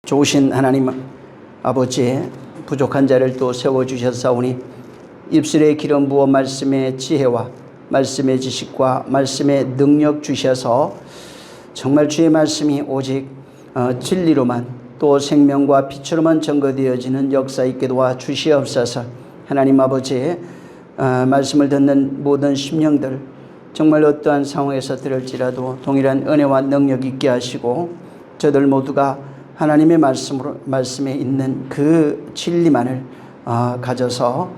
좋으신 하나님 아버지, 부족한 자를 또 세워주셨사오니 입술에 기름 부어 말씀의 지혜와 말씀의 지식과 말씀의 능력 주셔서 정말 주의 말씀이 오직 진리로만 또 생명과 빛으로만 증거되어지는 역사 있게 도와 주시옵소서. 하나님 아버지, 말씀을 듣는 모든 심령들 정말 어떠한 상황에서 들을지라도 동일한 은혜와 능력 있게 하시고 저들 모두가 하나님의 말씀에 있는 그 진리만을 가져서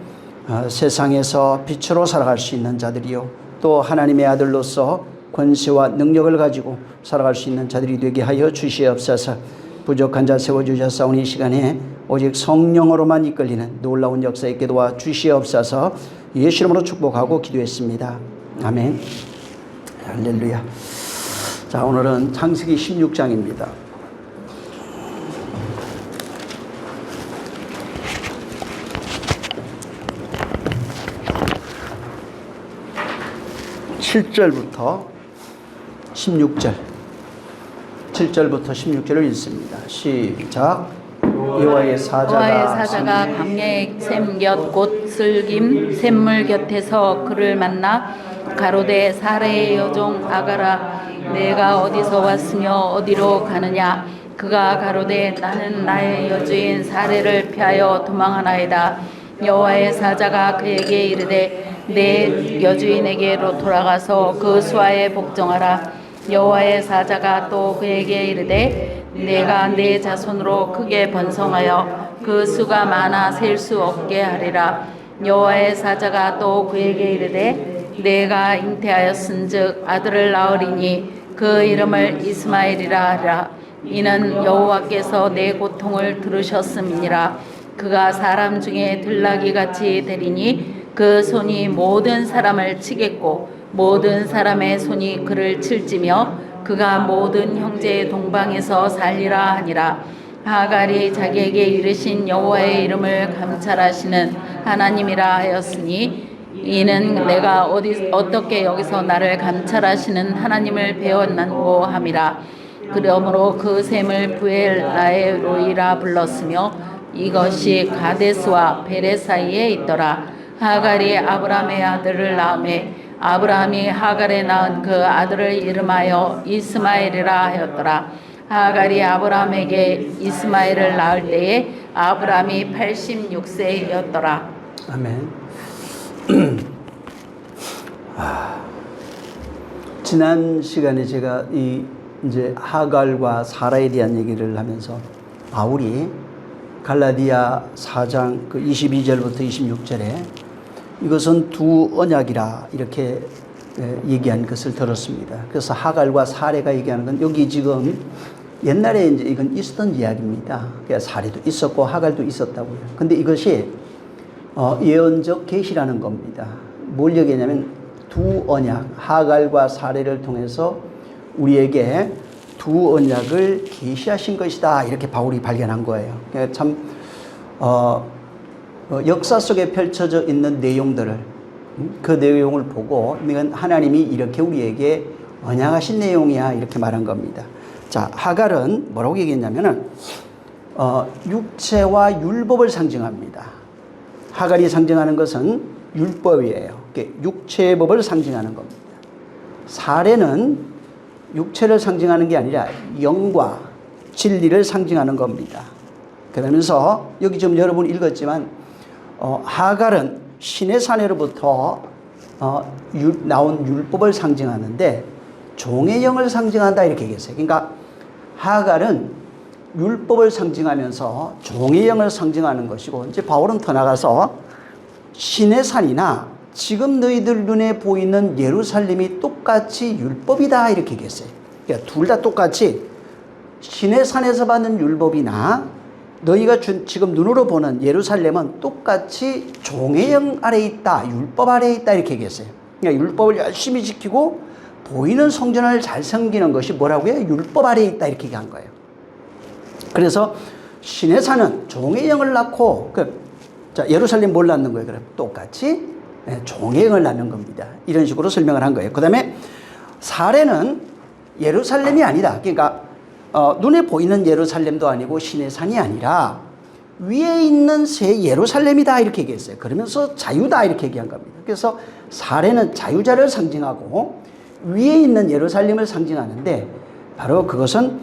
세상에서 빛으로 살아갈 수 있는 자들이요, 또 하나님의 아들로서 권세와 능력을 가지고 살아갈 수 있는 자들이 되게 하여 주시옵소서. 부족한 자 세워주셨사오니 이 시간에 오직 성령으로만 이끌리는 놀라운 역사 있게 도와 주시옵소서. 예수 이름으로 축복하고 기도했습니다. 아멘. 할렐루야. 자, 오늘은 창세기 16장입니다. (7절부터) 16절, 7절부터 16절을 읽습니다. 시작. 여호와의 사자가 광야의 샘 곁 곧 슬김 샘물 곁에서 그를 만나 가로되 사레의 여종 아가라, 내가 어디서 왔으며 어디로 가느냐. 그가 가로되 나는 나의 여주인 사레를 피하여 도망하나이다. 여호와의 사자가 그에게 이르되 내 여주인에게로 돌아가서 그 수하에 복종하라. 여호와의 사자가 또 그에게 이르되 내가 내 자손으로 크게 번성하여 그 수가 많아 셀 수 없게 하리라. 여호와의 사자가 또 그에게 이르되 내가 잉태하였은즉 아들을 낳으리니 그 이름을 이스마엘이라 하라. 이는 여호와께서 내 고통을 들으셨음이니라. 그가 사람 중에 들나귀같이 되리니 그 손이 모든 사람을 치겠고 모든 사람의 손이 그를 칠지며 그가 모든 형제의 동방에서 살리라 하니라. 하갈이 자기에게 이르신 여호와의 이름을 감찰하시는 하나님이라 하였으니 이는 내가 어떻게 여기서 나를 감찰하시는 하나님을 배웠나고 함이라. 그러므로 그 샘을 부엘라엘로이라 불렀으며 이것이 가데스와 베레 사이에 있더라. 하갈이 아브라함의 아들을 낳으매 아브라함이 하갈에 낳은 그 아들을 이름하여 이스마엘이라 하였더라. 하갈이 아브라함에게 이스마엘을 낳을 때에 아브라함이 86세였더라. 아멘. 지난 시간에 제가 이제 하갈과 사라에 대한 얘기를 하면서 바울이 갈라디아 4장 그 22절부터 26절에 이것은 두 언약이라 이렇게 얘기한 것을 들었습니다. 그래서 하갈과 사레가 얘기하는 건 여기 지금 옛날에 이제 이건 있었던 이야기입니다. 그러니까 사레도 있었고 하갈도 있었다고요. 근데 이것이 예언적 계시라는 겁니다. 뭘 얘기하냐면 두 언약, 하갈과 사레를 통해서 우리에게 두 언약을 계시하신 것이다, 이렇게 바울이 발견한 거예요. 그러니까 참 역사 속에 펼쳐져 있는 내용들을, 그 내용을 보고 이건 하나님이 이렇게 우리에게 언약하신 내용이야, 이렇게 말한 겁니다. 자, 하갈은 뭐라고 얘기했냐면은 육체와 율법을 상징합니다. 하갈이 상징하는 것은 율법이에요. 육체의 법을 상징하는 겁니다. 사레는 육체를 상징하는 게 아니라 영과 진리를 상징하는 겁니다. 그러면서 여기 좀 여러분 읽었지만 하갈은 신의 사내로부터 나온 율법을 상징하는데 종의 영을 상징한다, 이렇게 얘기했어요. 그러니까 하갈은 율법을 상징하면서 종의 영을 상징하는 것이고, 이제 바울은 더 나가서 신의 산이나 지금 너희들 눈에 보이는 예루살렘이 똑같이 율법이다, 이렇게 얘기했어요. 그러니까 둘 다 똑같이 신의 산에서 받는 율법이나 너희가 지금 눈으로 보는 예루살렘은 똑같이 종의 영 아래에 있다, 율법 아래에 있다, 이렇게 얘기했어요. 그러니까 율법을 열심히 지키고 보이는 성전을 잘 섬기는 것이 뭐라고요? 율법 아래에 있다, 이렇게 얘기한 거예요. 그래서 신의 산은 종의 영을 낳고, 자, 예루살렘 뭘 낳는 거예요? 그럼 똑같이 종의 영을 낳는 겁니다. 이런 식으로 설명을 한 거예요. 그 다음에 사레는 예루살렘이 아니다. 그러니까 눈에 보이는 예루살렘도 아니고 신의 산이 아니라 위에 있는 새 예루살렘이다 이렇게 얘기했어요. 그러면서 자유다 이렇게 얘기한 겁니다. 그래서 사례는 자유자를 상징하고 위에 있는 예루살렘을 상징하는데 바로 그것은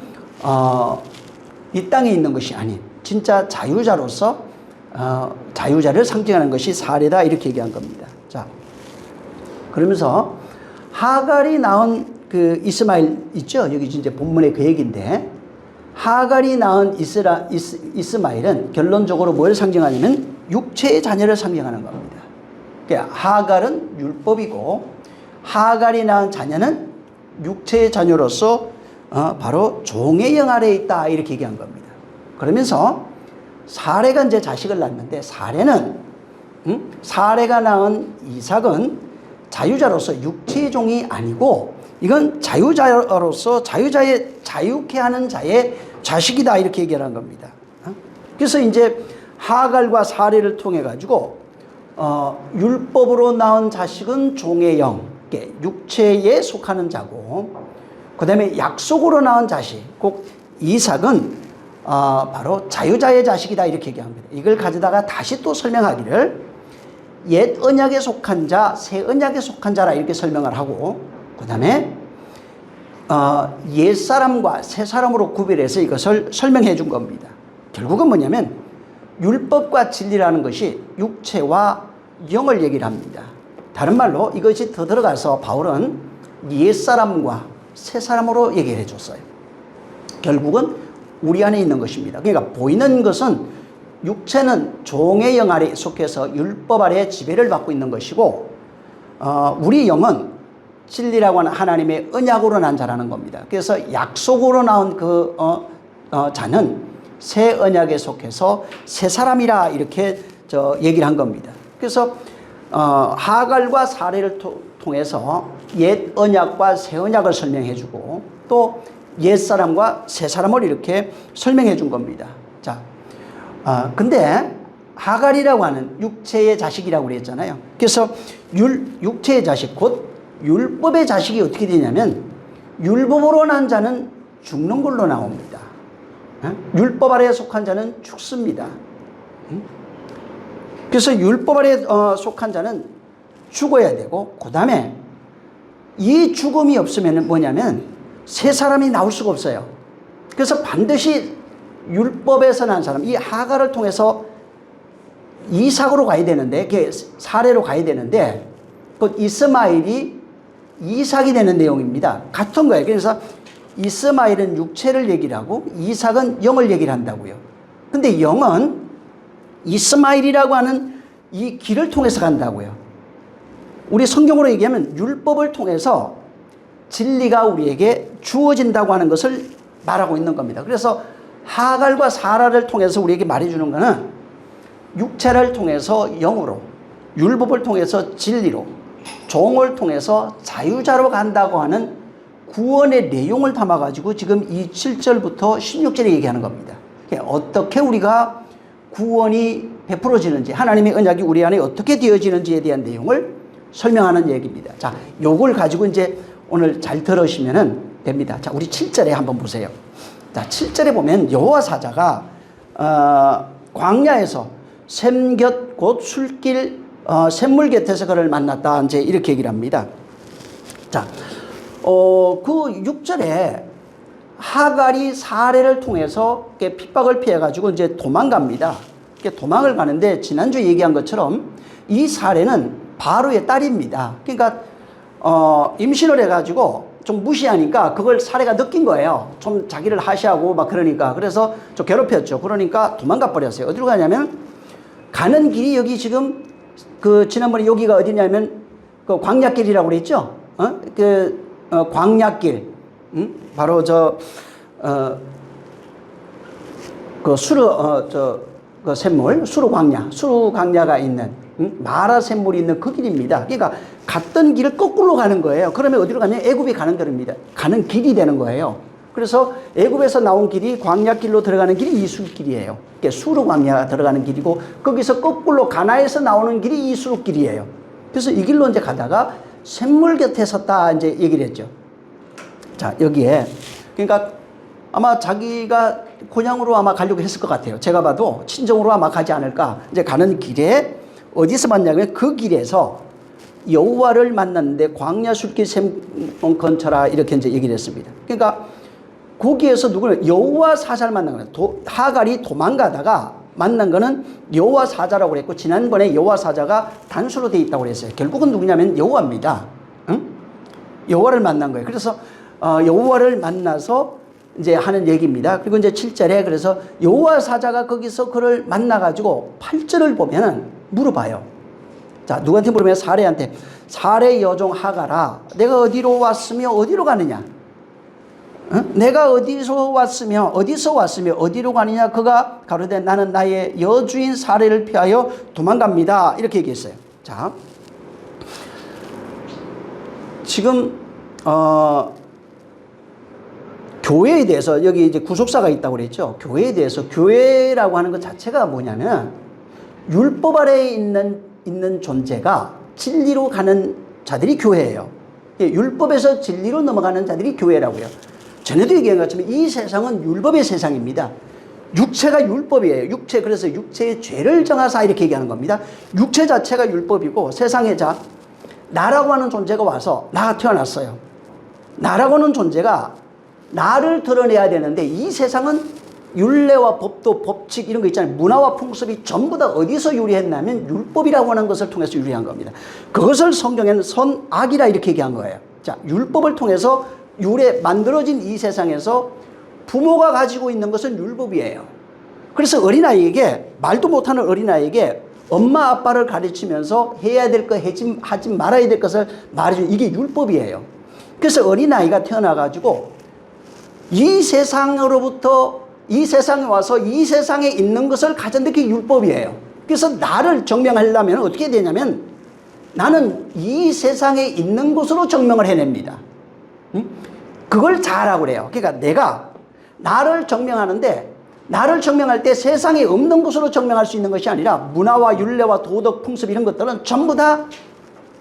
이 땅에 있는 것이 아닌 진짜 자유자로서 자유자를 상징하는 것이 사례다 이렇게 얘기한 겁니다. 자, 그러면서 하갈이 낳은 그 이스마엘 있죠? 여기 이제 본문의 그 얘기인데 하갈이 낳은 이스마엘은 결론적으로 뭘 상징하냐면 육체의 자녀를 상징하는 겁니다. 그러니까 하갈은 율법이고 하갈이 낳은 자녀는 육체의 자녀로서 바로 종의 영 아래에 있다 이렇게 얘기한 겁니다. 그러면서 사레가 이제 자식을 낳는데 사레가 낳은 이삭은 자유자로서 육체의 종이 아니고 이건 자유자로서 자유케 하는 자의 자식이다 이렇게 얘기하는 겁니다. 그래서 이제 하갈과 사레를 통해 가지고 율법으로 낳은 자식은 종의 영, 육체에 속하는 자고, 그 다음에 약속으로 낳은 자식, 곧 이삭은 바로 자유자의 자식이다 이렇게 얘기합니다. 이걸 가져다가 다시 또 설명하기를 옛 언약에 속한 자, 새 언약에 속한 자라 이렇게 설명을 하고, 그 다음에 옛 사람과 새 사람으로 구별해서 이것을 설명해 준 겁니다. 결국은 뭐냐면 율법과 진리라는 것이 육체와 영을 얘기를 합니다. 다른 말로 이것이 더 들어가서 바울은 옛 사람과 새 사람으로 얘기를 해줬어요. 결국은 우리 안에 있는 것입니다. 그러니까 보이는 것은 육체는 종의 영 아래 속해서 율법 아래 지배를 받고 있는 것이고 우리 영은 진리라고 하는 하나님의 언약으로 난 자라는 겁니다. 그래서 약속으로 나온 그 자는 새 언약에 속해서 새 사람이라 이렇게 얘기를 한 겁니다. 그래서 하갈과 사례를 통해서 옛 언약과 새 언약을 설명해 주고 또 옛 사람과 새 사람을 이렇게 설명해 준 겁니다. 자, 근데 하갈이라고 하는 육체의 자식이라고 그랬잖아요. 그래서 육체의 자식 곧 율법의 자식이 어떻게 되냐면 율법으로 난 자는 죽는 걸로 나옵니다. 율법 아래에 속한 자는 죽습니다. 그래서 율법 아래에 속한 자는 죽어야 되고 그 다음에 이 죽음이 없으면 뭐냐면 새 사람이 나올 수가 없어요. 그래서 반드시 율법에서 난 사람, 이 하갈을 통해서 이삭으로 가야 되는데, 사례로 가야 되는데, 그 이스마엘이 이삭이 되는 내용입니다. 같은 거예요. 그래서 이스마엘은 육체를 얘기를 하고 이삭은 영을 얘기를 한다고요. 근데 영은 이스마엘이라고 하는 이 길을 통해서 간다고요. 우리 성경으로 얘기하면 율법을 통해서 진리가 우리에게 주어진다고 하는 것을 말하고 있는 겁니다. 그래서 하갈과 사라를 통해서 우리에게 말해주는 것은 육체를 통해서 영으로, 율법을 통해서 진리로, 종을 통해서 자유자로 간다고 하는 구원의 내용을 담아가지고 지금 이 7절부터 16절에 얘기하는 겁니다. 어떻게 우리가 구원이 베풀어지는지, 하나님의 언약이 우리 안에 어떻게 되어지는지에 대한 내용을 설명하는 얘기입니다. 자, 요걸 가지고 이제 오늘 잘 들으시면 됩니다. 자, 우리 7절에 한번 보세요. 자, 7절에 보면 여호와 사자가 광야에서 샘곁 곧 술길 샘물 곁에서 그를 만났다. 이제 이렇게 얘기를 합니다. 자, 그 6절에 하갈이 사례를 통해서 핍박을 피해가지고 이제 도망갑니다. 도망을 가는데 지난주에 얘기한 것처럼 이 사례는 바로의 딸입니다. 그러니까 임신을 해가지고 좀 무시하니까 그걸 사례가 느낀 거예요. 좀 자기를 하시하고 막 그러니까. 그래서 좀 괴롭혔죠. 그러니까 도망가 버렸어요. 어디로 가냐면 가는 길이 여기 지금 그 지난번에 여기가 어디냐면 그 광야길이라고 그랬죠. 광야길. 바로 그 그 샘물, 수르광야가 있는 마라 샘물이 있는 그 길입니다. 그러니까 갔던 길을 거꾸로 가는 거예요. 그러면 어디로 가면 애굽이 가는 길입니다. 가는 길이 되는 거예요. 그래서 애굽에서 나온 길이 광야길로 들어가는 길이 이술길이에요. 그러니까 수르광야가 들어가는 길이고 거기서 거꾸로 가나에서 나오는 길이 이수르길이에요. 그래서 이 길로 이제 가다가 샘물 곁에 섰다 이제 얘기를 했죠. 자, 여기에 그러니까 아마 자기가 고향으로 아마 가려고 했을 것 같아요. 제가 봐도 친정으로 아마 가지 않을까. 이제 가는 길에 어디서 만나냐면 그 길에서 여호와를 만났는데 광야 술길 샘 건처라 이렇게 이제 얘기를 했습니다. 그러니까 거기에서 누구는 여호와 사자를 만난 거예요. 하갈이 도망가다가 만난 거는 여호와 사자라고 그랬고, 지난번에 여호와 사자가 단수로 되어 있다고 그랬어요. 결국은 누구냐면 여호와입니다. 응? 여호와를 만난 거예요. 그래서 여호와를 만나서 이제 하는 얘기입니다. 그리고 이제 7절에 그래서 여호와 사자가 거기서 그를 만나가지고 8절을 보면은 물어봐요. 자, 누구한테 물으면 사레한테, 사레 여종 하갈아, 내가 어디로 왔으며 어디로 가느냐? 내가 어디서 왔으며 어디로 가느냐? 그가 가로되 나는 나의 여주인 사레를 피하여 도망갑니다. 이렇게 얘기했어요. 자, 지금 교회에 대해서 여기 이제 구속사가 있다고 그랬죠. 교회에 대해서, 교회라고 하는 것 자체가 뭐냐면 율법 아래에 있는 존재가 진리로 가는 자들이 교회예요. 율법에서 진리로 넘어가는 자들이 교회라고요. 전에도 얘기한 것처럼 이 세상은 율법의 세상입니다. 육체가 율법이에요. 그래서 육체의 죄를 정하사 이렇게 얘기하는 겁니다. 육체 자체가 율법이고, 세상에 자, 나라고 하는 존재가 와서, 나가 태어났어요. 나라고 하는 존재가 나를 드러내야 되는데, 이 세상은 율례와 법도, 법칙 이런 거 있잖아요. 문화와 풍습이 전부 다 어디서 유래했냐면 율법이라고 하는 것을 통해서 유래한 겁니다. 그것을 성경에는 선악이라 이렇게 얘기한 거예요. 자, 율법을 통해서 만들어진 이 세상에서 부모가 가지고 있는 것은 율법이에요. 그래서 어린아이에게, 말도 못하는 어린아이에게 엄마 아빠를 가르치면서 해야 될 거, 하지 말아야 될 것을 말해주는, 이게 율법이에요. 그래서 어린아이가 태어나가지고 이 세상으로부터 이 세상에 와서 이 세상에 있는 것을 가졌는데 그게 율법이에요. 그래서 나를 증명하려면 어떻게 되냐면 나는 이 세상에 있는 것으로 증명을 해냅니다. 그걸 잘하고 그래요. 그러니까 내가 나를 증명하는데, 나를 증명할 때 세상에 없는 것으로 증명할 수 있는 것이 아니라 문화와 율례와 도덕, 풍습 이런 것들은 전부 다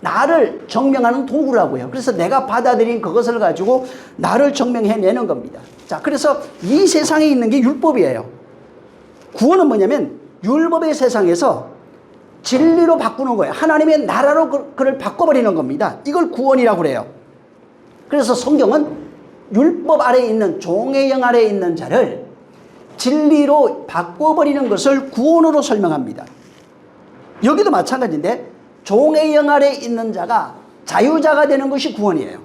나를 증명하는 도구라고요. 그래서 내가 받아들인 그것을 가지고 나를 증명해내는 겁니다. 자, 그래서 이 세상에 있는 게 율법이에요. 구원은 뭐냐면 율법의 세상에서 진리로 바꾸는 거예요. 하나님의 나라로 그를 바꿔버리는 겁니다. 이걸 구원이라고 그래요. 그래서 성경은 율법 아래에 있는, 종의 영 아래에 있는 자를 진리로 바꿔버리는 것을 구원으로 설명합니다. 여기도 마찬가지인데 종의 영 아래에 있는 자가 자유자가 되는 것이 구원이에요.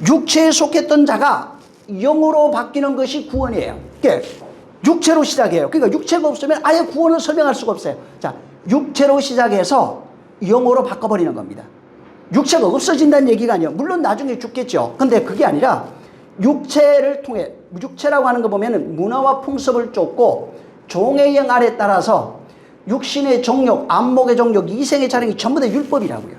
육체에 속했던 자가 영으로 바뀌는 것이 구원이에요. 그러니까 육체로 시작해요. 그러니까 육체가 없으면 아예 구원을 설명할 수가 없어요. 자, 육체로 시작해서 영으로 바꿔버리는 겁니다. 육체가 없어진다는 얘기가 아니에요. 물론 나중에 죽겠죠. 근데 그게 아니라 육체를 통해, 육체라고 하는 거 보면은 문화와 풍습을 쫓고 종의 영 아래 따라서 육신의 정욕, 안목의 정욕, 이생의 자랑이 전부 다 율법이라고요.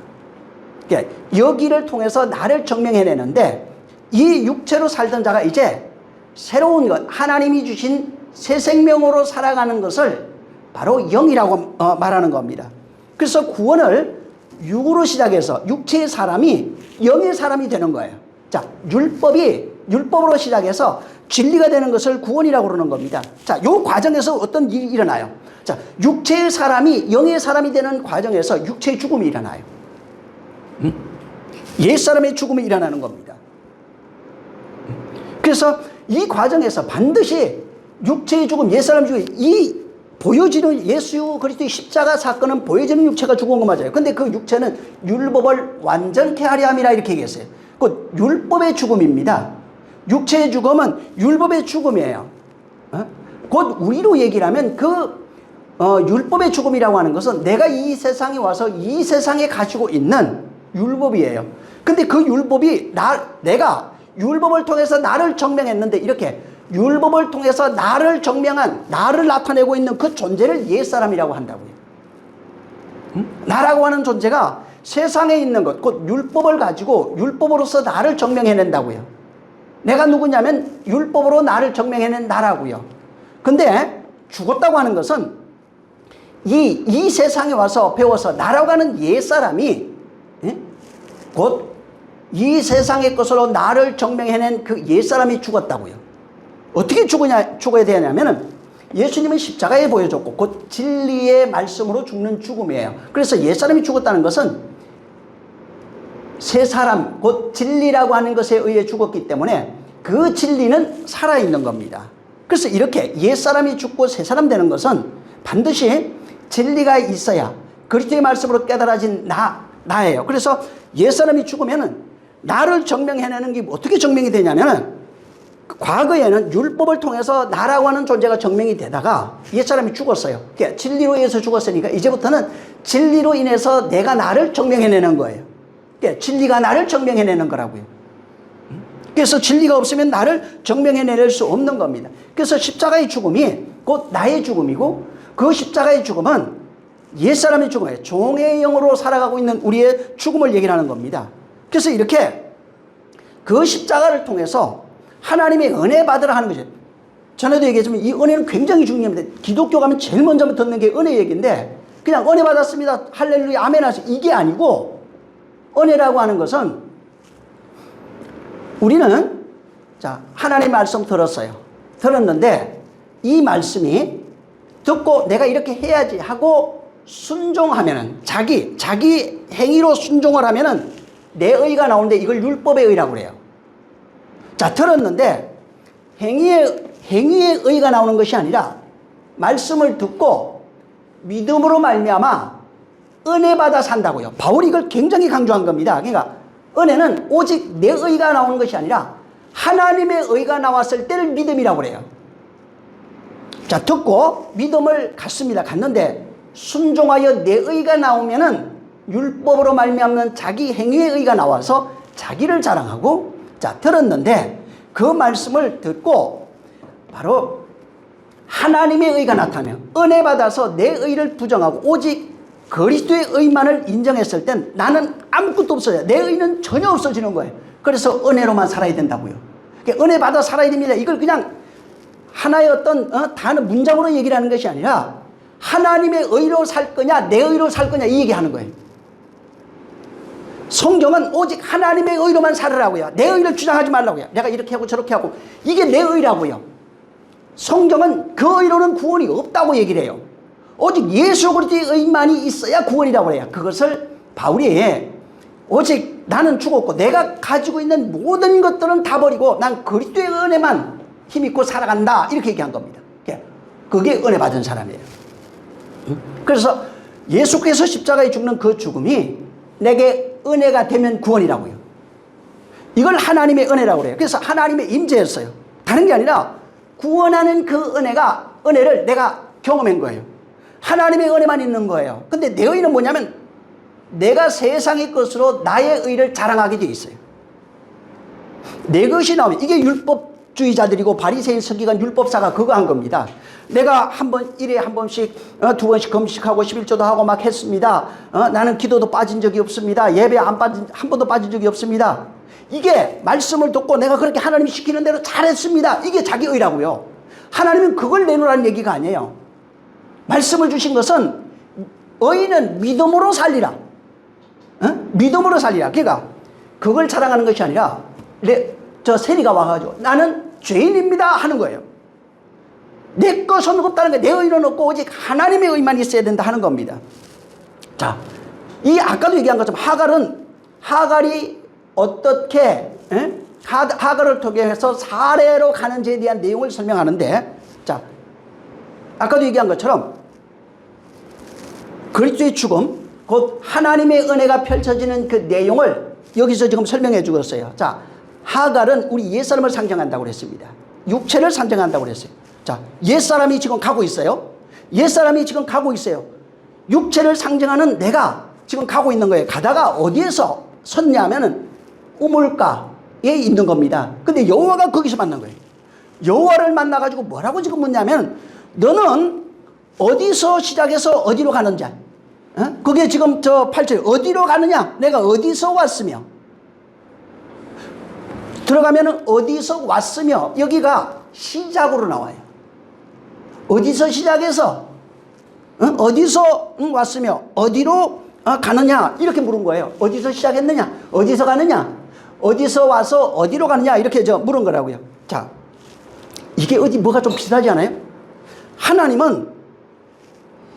그러니까 여기를 통해서 나를 증명해내는데, 이 육체로 살던 자가 이제 새로운 것, 하나님이 주신 새 생명으로 살아가는 것을 바로 영이라고 말하는 겁니다. 그래서 구원을 육으로 시작해서 육체의 사람이 영의 사람이 되는 거예요. 자, 율법으로 시작해서 진리가 되는 것을 구원이라고 그러는 겁니다. 자, 이 과정에서 어떤 일이 일어나요? 자, 육체의 사람이 영의 사람이 되는 과정에서 육체의 죽음이 일어나요. 옛사람의 죽음이 일어나는 겁니다. 그래서 이 과정에서 반드시 육체의 죽음, 옛사람 죽음, 이 보여지는 예수 그리스도의 십자가 사건은 보여지는 육체가 죽은 거 맞아요. 근데 그 육체는 율법을 완전케 하려 함이라 이렇게 얘기했어요. 그 율법의 죽음입니다. 육체의 죽음은 율법의 죽음이에요. 곧 우리로 얘기를 하면 율법의 죽음이라고 하는 것은 내가 이 세상에 와서 이 세상에 가지고 있는 율법이에요. 근데 그 율법이 내가 율법을 통해서 나를 증명했는데, 이렇게 율법을 통해서 나를 증명한, 나를 나타내고 있는 그 존재를 옛사람이라고 한다고요. 나라고 하는 존재가 세상에 있는 것, 곧 율법을 가지고 율법으로서 나를 증명해낸다고요. 내가 누구냐면 율법으로 나를 증명해낸 나라고요. 근데 죽었다고 하는 것은 이 세상에 와서 배워서 나라고 하는 옛사람이 곧 이 세상의 것으로 나를 증명해낸 그 옛사람이 죽었다고요. 어떻게 죽어야 되냐면은 예수님은 십자가에 보여줬고 곧 진리의 말씀으로 죽는 죽음이에요. 그래서 옛사람이 죽었다는 것은 새 사람, 곧 진리라고 하는 것에 의해 죽었기 때문에 그 진리는 살아있는 겁니다. 그래서 이렇게 옛사람이 죽고 새 사람 되는 것은 반드시 진리가 있어야 그리스도의 말씀으로 깨달아진 나예요. 그래서 옛사람이 죽으면은 나를 증명해내는 게 어떻게 증명이 되냐면은 과거에는 율법을 통해서 나라고 하는 존재가 증명이 되다가 옛사람이 죽었어요. 그러니까 진리로 인해서 죽었으니까 이제부터는 진리로 인해서 내가 나를 증명해내는 거예요. 그러니까 진리가 나를 증명해내는 거라고요. 그래서 진리가 없으면 나를 증명해낼 수 없는 겁니다. 그래서 십자가의 죽음이 곧 나의 죽음이고 그 십자가의 죽음은 옛사람의 죽음이에요. 종의 영으로 살아가고 있는 우리의 죽음을 얘기하는 겁니다. 그래서 이렇게 그 십자가를 통해서 하나님의 은혜 받으라 하는 거죠. 전에도 얘기했지만 이 은혜는 굉장히 중요합니다. 기독교 가면 제일 먼저 듣는 게 은혜 얘기인데 그냥 은혜 받았습니다. 할렐루야 아멘 하세요. 이게 아니고 은혜라고 하는 것은 우리는 자 하나님 말씀 들었어요. 들었는데 이 말씀이 듣고 내가 이렇게 해야지 하고 순종하면은 자기 행위로 순종을 하면은 내 의가 나오는데 이걸 율법의 의라고 그래요. 자, 들었는데 행위의 의가 나오는 것이 아니라 말씀을 듣고 믿음으로 말미암아 은혜 받아 산다고요. 바울이 이걸 굉장히 강조한 겁니다. 그러니까 은혜는 오직 내 의가 나오는 것이 아니라 하나님의 의가 나왔을 때를 믿음이라고 그래요. 자, 듣고 믿음을 갖습니다. 갖는데 순종하여 내 의가 나오면은 율법으로 말미암는 자기 행위의 의가 나와서 자기를 자랑하고 자, 들었는데 그 말씀을 듣고 바로 하나님의 의가 나타나면 은혜 받아서 내 의를 부정하고 오직 그리스도의 의만을 인정했을 땐 나는 아무것도 없어요. 내 의는 전혀 없어지는 거예요. 그래서 은혜로만 살아야 된다고요. 그러니까 은혜 받아 살아야 됩니다. 이걸 그냥 하나의 어떤 단어 문장으로 얘기를 하는 것이 아니라 하나님의 의로 살 거냐 내 의로 살 거냐 이 얘기하는 거예요. 성경은 오직 하나님의 의로만 살으라고요. 내 의를 주장하지 말라고요. 내가 이렇게 하고 저렇게 하고 이게 내 의라고요. 성경은 그 의로는 구원이 없다고 얘기를 해요. 오직 예수 그리스도의 의만이 있어야 구원이라고 해요. 그것을 바울이 오직 나는 죽었고 내가 가지고 있는 모든 것들은 다 버리고 난 그리스도의 은혜만 힘있고 살아간다 이렇게 얘기한 겁니다. 그게 은혜 받은 사람이에요. 그래서 예수께서 십자가에 죽는 그 죽음이 내게 은혜가 되면 구원이라고요. 이걸 하나님의 은혜라고 그래요. 그래서 하나님의 임재였어요. 다른 게 아니라 구원하는 그 은혜를 내가 경험한 거예요. 하나님의 은혜만 있는 거예요. 근데 내 의는 뭐냐면 내가 세상의 것으로 나의 의를 자랑하게 돼 있어요. 내 것이 나오면 이게 율법주의자들이고 바리새인 서기관 율법사가 그거 한 겁니다. 내가 한 번, 일에 한 번씩, 두 번씩 금식하고 11조도 하고 막 했습니다. 나는 기도도 빠진 적이 없습니다. 예배 한 번도 빠진 적이 없습니다. 이게 말씀을 듣고 내가 그렇게 하나님이 시키는 대로 잘했습니다. 이게 자기 의라고요. 하나님은 그걸 내놓으라는 얘기가 아니에요. 말씀을 주신 것은 의는 믿음으로 살리라. 믿음으로 살리라. 그러니까 그걸 자랑하는 것이 아니라 저 세리가 와가지고 나는 죄인입니다 하는 거예요. 내 것은 없다는 게 내 의는 없고 오직 하나님의 의만 있어야 된다 하는 겁니다. 자, 이 아까도 얘기한 것처럼 하갈이 어떻게 하갈을 통해서 사례로 가는지에 대한 내용을 설명하는데 자, 아까도 얘기한 것처럼 그리스도의 죽음 곧 하나님의 은혜가 펼쳐지는 그 내용을 여기서 지금 설명해 주었어요. 자, 하갈은 우리 옛사람을 상징한다고 그랬습니다. 육체를 상징한다고 그랬어요. 자, 옛사람이 지금 가고 있어요. 옛사람이 지금 가고 있어요. 육체를 상징하는 내가 지금 가고 있는 거예요. 가다가 어디에서 섰냐 하면은 우물가에 있는 겁니다. 근데 여호와가 거기서 만난 거예요. 여호와를 만나가지고 뭐라고 지금 묻냐면 너는 어디서 시작해서 어디로 가는지 그게 지금 저 8절 어디로 가느냐 내가 어디서 왔으며 들어가면은 어디서 왔으며 여기가 시작으로 나와요. 어디서 시작해서 어디서 왔으며 어디로 가느냐 이렇게 물은 거예요. 어디서 시작했느냐 어디서 가느냐 어디서 와서 어디로 가느냐 이렇게 물은 거라고요. 자, 이게 어디 뭐가 좀 비슷하지 않아요? 하나님은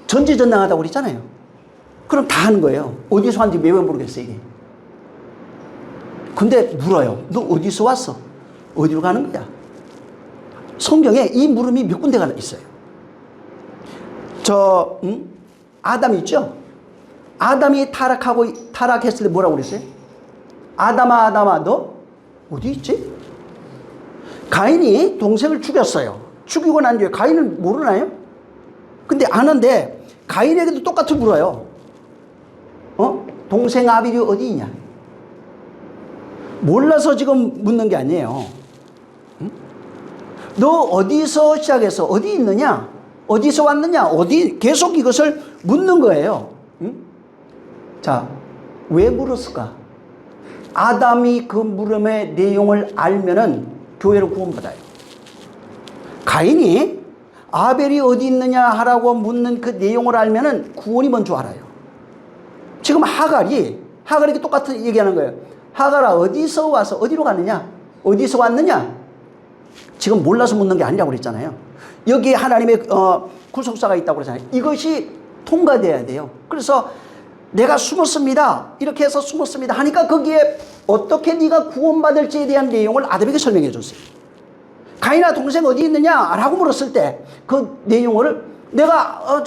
전지전능하다고 그랬잖아요. 그럼 다 하는 거예요. 어디서 왔는지 왜 모르겠어요, 이게. 근데 물어요. 너 어디서 왔어? 어디로 가는 거야? 성경에 이 물음이 몇 군데가 있어요. 아담 있죠? 아담이 타락했을 때 뭐라고 그랬어요? 아담아, 아담아, 너 어디 있지? 가인이 동생을 죽였어요. 죽이고 난 뒤에 가인을 모르나요? 근데 아는데 가인에게도 똑같이 물어요. 동생 아벨이 어디 있냐? 몰라서 지금 묻는 게 아니에요. 응? 너 어디서 시작해서 어디 있느냐? 어디서 왔느냐? 계속 이것을 묻는 거예요. 응? 자, 왜 물었을까? 아담이 그 물음의 내용을 알면은 교회로 구원받아요. 가인이 아벨이 어디 있느냐 하라고 묻는 그 내용을 알면은 구원이 뭔 줄 알아요. 지금 하갈이 똑같은 얘기하는 거예요. 하갈아, 어디서 와서 어디로 가느냐? 어디서 왔느냐? 지금 몰라서 묻는 게 아니라고 그랬잖아요. 여기에 하나님의 구속사가 있다고 그랬잖아요. 이것이 통과돼야 돼요. 그래서 내가 숨었습니다. 이렇게 해서 숨었습니다 하니까 거기에 어떻게 네가 구원받을지에 대한 내용을 아담에게 설명해 줬어요. 가인아, 동생 어디 있느냐? 라고 물었을 때 그 내용을 내가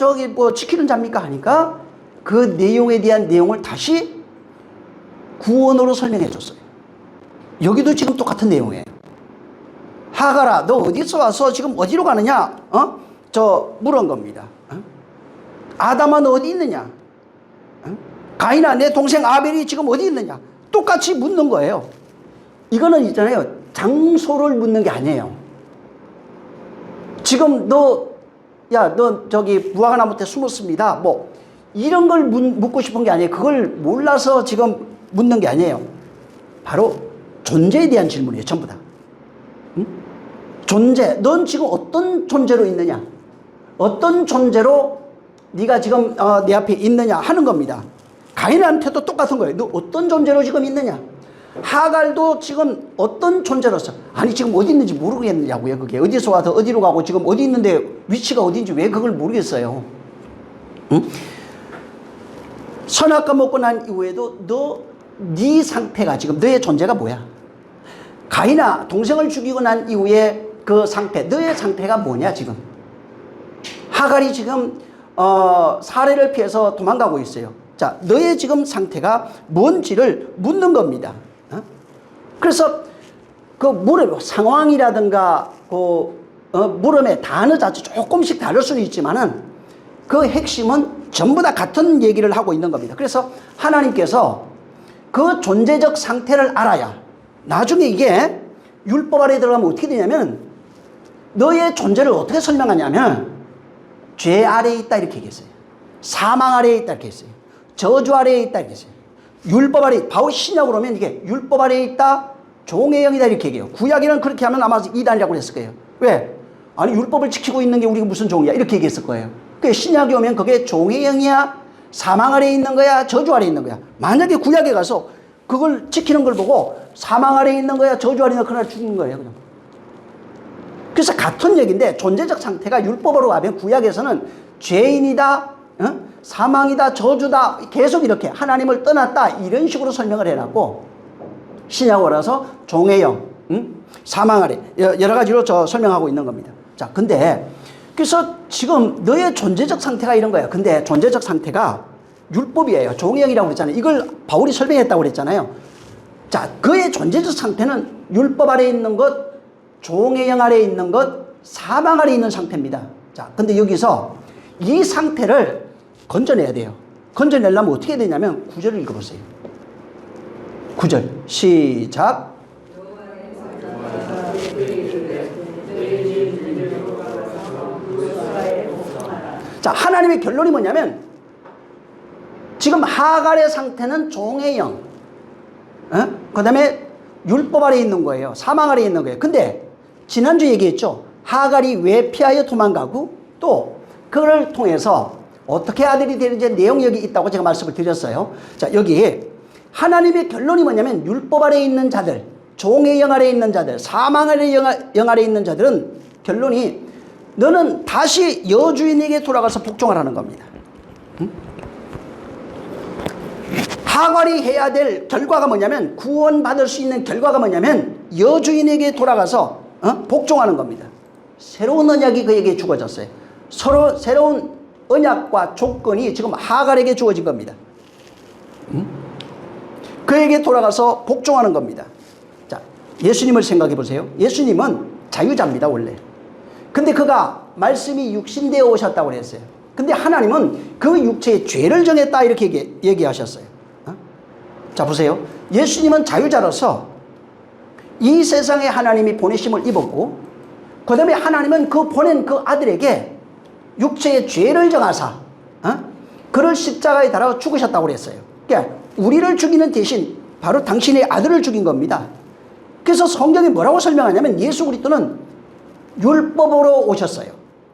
지키는 자입니까? 하니까 그 내용에 대한 내용을 다시 구원으로 설명해 줬어요. 여기도 지금 똑같은 내용이에요. 하갈아, 너 어디서 와서 지금 어디로 가느냐? 물은 겁니다. 아담아, 너 어디 있느냐? 가인아, 내 동생 아벨이 지금 어디 있느냐? 똑같이 묻는 거예요. 이거는 있잖아요. 장소를 묻는 게 아니에요. 지금 너 저기 무화과 나무 때 숨었습니다. 이런 걸 묻고 싶은 게 아니에요. 그걸 몰라서 지금 묻는 게 아니에요. 바로 존재에 대한 질문이에요. 전부 다. 응? 존재. 넌 지금 어떤 존재로 있느냐? 어떤 존재로 네가 지금 내 앞에 있느냐 하는 겁니다. 가인한테도 똑같은 거예요. 너 어떤 존재로 지금 있느냐? 하갈도 지금 어떤 존재로서, 아니 지금 어디 있는지 모르겠냐고요. 그게 어디서 와서 어디로 가고 지금 어디 있는데 위치가 어딘지 왜 그걸 모르겠어요. 응? 선악과 먹고 난 이후에도 네 상태가 지금 너의 존재가 뭐야? 가인아, 동생을 죽이고 난 이후에 그 상태, 너의 상태가 뭐냐 지금? 하갈이 지금 살해를 피해서 도망가고 있어요. 자, 너의 지금 상태가 뭔지를 묻는 겁니다. 그래서 그 물음 상황이라든가 물음의 단어 자체 조금씩 다를 수는 있지만은 그 핵심은 전부 다 같은 얘기를 하고 있는 겁니다. 그래서 하나님께서 그 존재적 상태를 알아야 나중에 이게 율법 아래에 들어가면 어떻게 되냐면 너의 존재를 어떻게 설명하냐면 죄 아래에 있다 이렇게 얘기했어요. 사망 아래에 있다 이렇게 했어요. 저주 아래에 있다 이렇게 했어요. 율법 아래, 바로 신약으로 오면 이게 율법 아래에 있다, 종의 영이다 이렇게 얘기해요. 구약에는 그렇게 하면 아마 이단이라고 했을 거예요. 왜? 아니 율법을 지키고 있는 게 우리가 무슨 종이야 이렇게 얘기했을 거예요. 그 신약에 오면 그게 종의 영이야, 사망 아래에 있는 거야, 저주 아래에 있는 거야. 만약에 구약에 가서 그걸 지키는 걸 보고 사망 아래에 있는 거야, 저주 아래에 있는 거야, 그날 죽는 거예요. 그냥. 그래서 같은 얘기인데 존재적 상태가 율법으로 가면 구약에서는 죄인이다, 사망이다, 저주다, 계속 이렇게 하나님을 떠났다 이런 식으로 설명을 해놨고, 신약으로 와서 종의 영, 사망 아래 여러 가지로 설명하고 있는 겁니다. 자, 근데 그래서 지금 너의 존재적 상태가 이런 거예요. 근데 존재적 상태가 율법이에요. 종의 영이라고 그랬잖아요. 이걸 바울이 설명했다고 그랬잖아요. 자, 그의 존재적 상태는 율법 아래에 있는 것, 종의 영 아래에 있는 것, 사망 아래에 있는 상태입니다. 자, 근데 여기서 이 상태를 건져내야 돼요. 건져내려면 어떻게 해야 되냐면 9절을 읽어보세요. 9절 시작. 자, 하나님의 결론이 뭐냐면 지금 하갈의 상태는 종의 영, 그 다음에 율법 아래에 있는 거예요. 사망 아래에 있는 거예요. 근데 지난주 얘기했죠. 하갈이 왜 피하여 도망가고 또 그걸 통해서 어떻게 아들이 되는지 내용이 여기 있다고 제가 말씀을 드렸어요. 자, 여기 하나님의 결론이 뭐냐면 율법 아래에 있는 자들, 종의 영 아래에 있는 자들, 사망 아래의 영 아래에 있는 자들은 결론이 너는 다시 여주인에게 돌아가서 복종하라는 겁니다. 응? 하갈이 해야 될 결과가 뭐냐면, 구원받을 수 있는 결과가 뭐냐면 여주인에게 돌아가서 복종하는 겁니다. 새로운 언약이 그에게 주어졌어요. 서로 새로운 언약과 조건이 지금 하갈에게 주어진 겁니다. 그에게 돌아가서 복종하는 겁니다. 자, 예수님을 생각해 보세요. 예수님은 자유자입니다, 원래. 근데 그가 말씀이 육신되어 오셨다고 그랬어요. 근데 하나님은 그 육체의 죄를 정했다, 이렇게 얘기하셨어요. 자, 보세요. 예수님은 자유자로서 이 세상에 하나님이 보내심을 입었고, 그 다음에 하나님은 그 보낸 그 아들에게 육체의 죄를 정하사 그를 십자가에 달아 죽으셨다고 그랬어요. 그러니까 우리를 죽이는 대신 바로 당신의 아들을 죽인 겁니다. 그래서 성경이 뭐라고 설명하냐면, 예수 그리스도는 율법으로 오셨어요.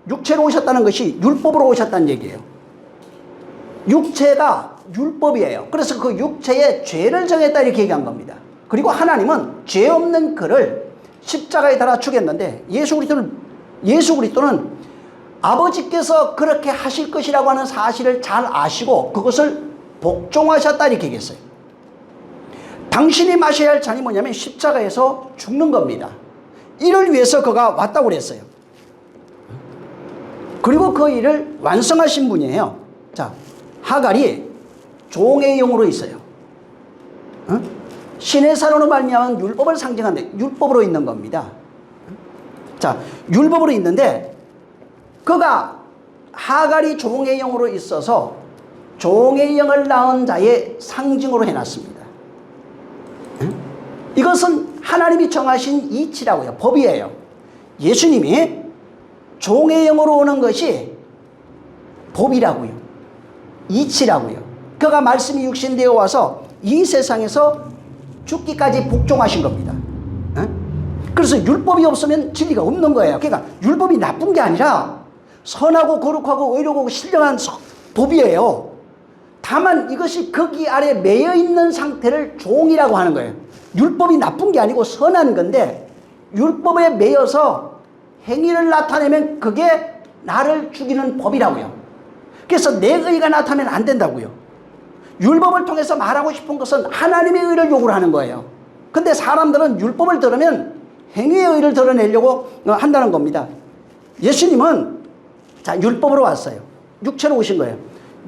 육체로 오셨다는 것이 율법으로 오셨다는 얘기예요. 육체가 율법이에요. 그래서 그 육체의 죄를 정했다, 이렇게 얘기한 겁니다. 그리고 하나님은 죄 없는 그를 십자가에 달아 죽였는데, 예수 그리스도는 아버지께서 그렇게 하실 것이라고 하는 사실을 잘 아시고 그것을 복종하셨다, 이렇게 얘기했어요. 당신이 마셔야 할 잔이 뭐냐면 십자가에서 죽는 겁니다. 이를 위해서 그가 왔다고 그랬어요. 그리고 그 일을 완성하신 분이에요. 자, 하갈이 종의 영으로 있어요. 신의 사로로 말미암은 율법을 상징하는데 율법으로 있는 겁니다. 자, 율법으로 있는데 그가 하갈이 종의 영으로 있어서 종의 영을 낳은 자의 상징으로 해놨습니다. 이것은 하나님이 정하신 이치라고요. 법이에요. 예수님이 종의 영으로 오는 것이 법이라고요. 이치라고요. 그가 말씀이 육신되어 와서 이 세상에서 죽기까지 복종하신 겁니다. 그래서 율법이 없으면 진리가 없는 거예요. 그러니까 율법이 나쁜 게 아니라 선하고 거룩하고 의로고 신령한 법이에요. 다만 이것이 거기 아래 매여 있는 상태를 종이라고 하는 거예요. 율법이 나쁜 게 아니고 선한 건데, 율법에 매여서 행위를 나타내면 그게 나를 죽이는 법이라고요. 그래서 내 의가 나타나면 안 된다고요. 율법을 통해서 말하고 싶은 것은 하나님의 의를 요구를 하는 거예요. 근데 사람들은 율법을 들으면 행위의 의를 드러내려고 한다는 겁니다. 예수님은 자, 율법으로 왔어요. 육체로 오신 거예요.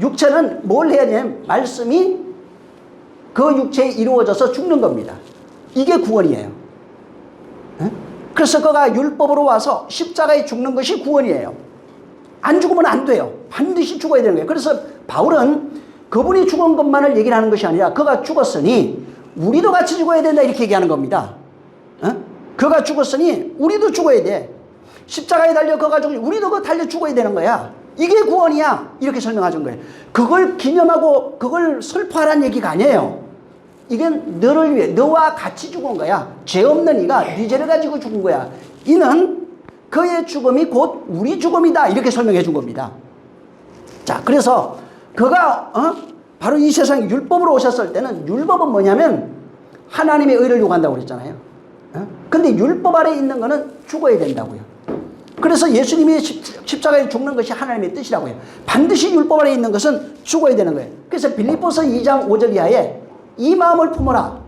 육체는 뭘 해야 되냐면 말씀이 그 육체에 이루어져서 죽는 겁니다. 이게 구원이에요. 그래서 그가 율법으로 와서 십자가에 죽는 것이 구원이에요. 안 죽으면 안 돼요. 반드시 죽어야 되는 거예요. 그래서 바울은 그분이 죽은 것만을 얘기를 하는 것이 아니라 그가 죽었으니 우리도 같이 죽어야 된다, 이렇게 얘기하는 겁니다. 그가 죽었으니 우리도 죽어야 돼. 십자가에 달려 그가 죽으니 우리도 그 달려 죽어야 되는 거야. 이게 구원이야, 이렇게 설명하신 거예요. 그걸 기념하고 그걸 슬퍼하라는 얘기가 아니에요. 이건 너를 위해, 너와 같이 죽은 거야. 죄 없는 이가 네 죄를 가지고 죽은 거야. 이는 그의 죽음이 곧 우리 죽음이다, 이렇게 설명해 준 겁니다. 자, 그래서 그가 바로 이 세상에 율법으로 오셨을 때는, 율법은 뭐냐면 하나님의 의를 요구한다고 그랬잖아요. 근데 율법 아래 있는 거는 죽어야 된다고요. 그래서 예수님이 십자가에 죽는 것이 하나님의 뜻이라고요. 반드시 율법 아래 있는 것은 죽어야 되는 거예요. 그래서 빌립보서 2장 5절 이하에 이 마음을 품어라.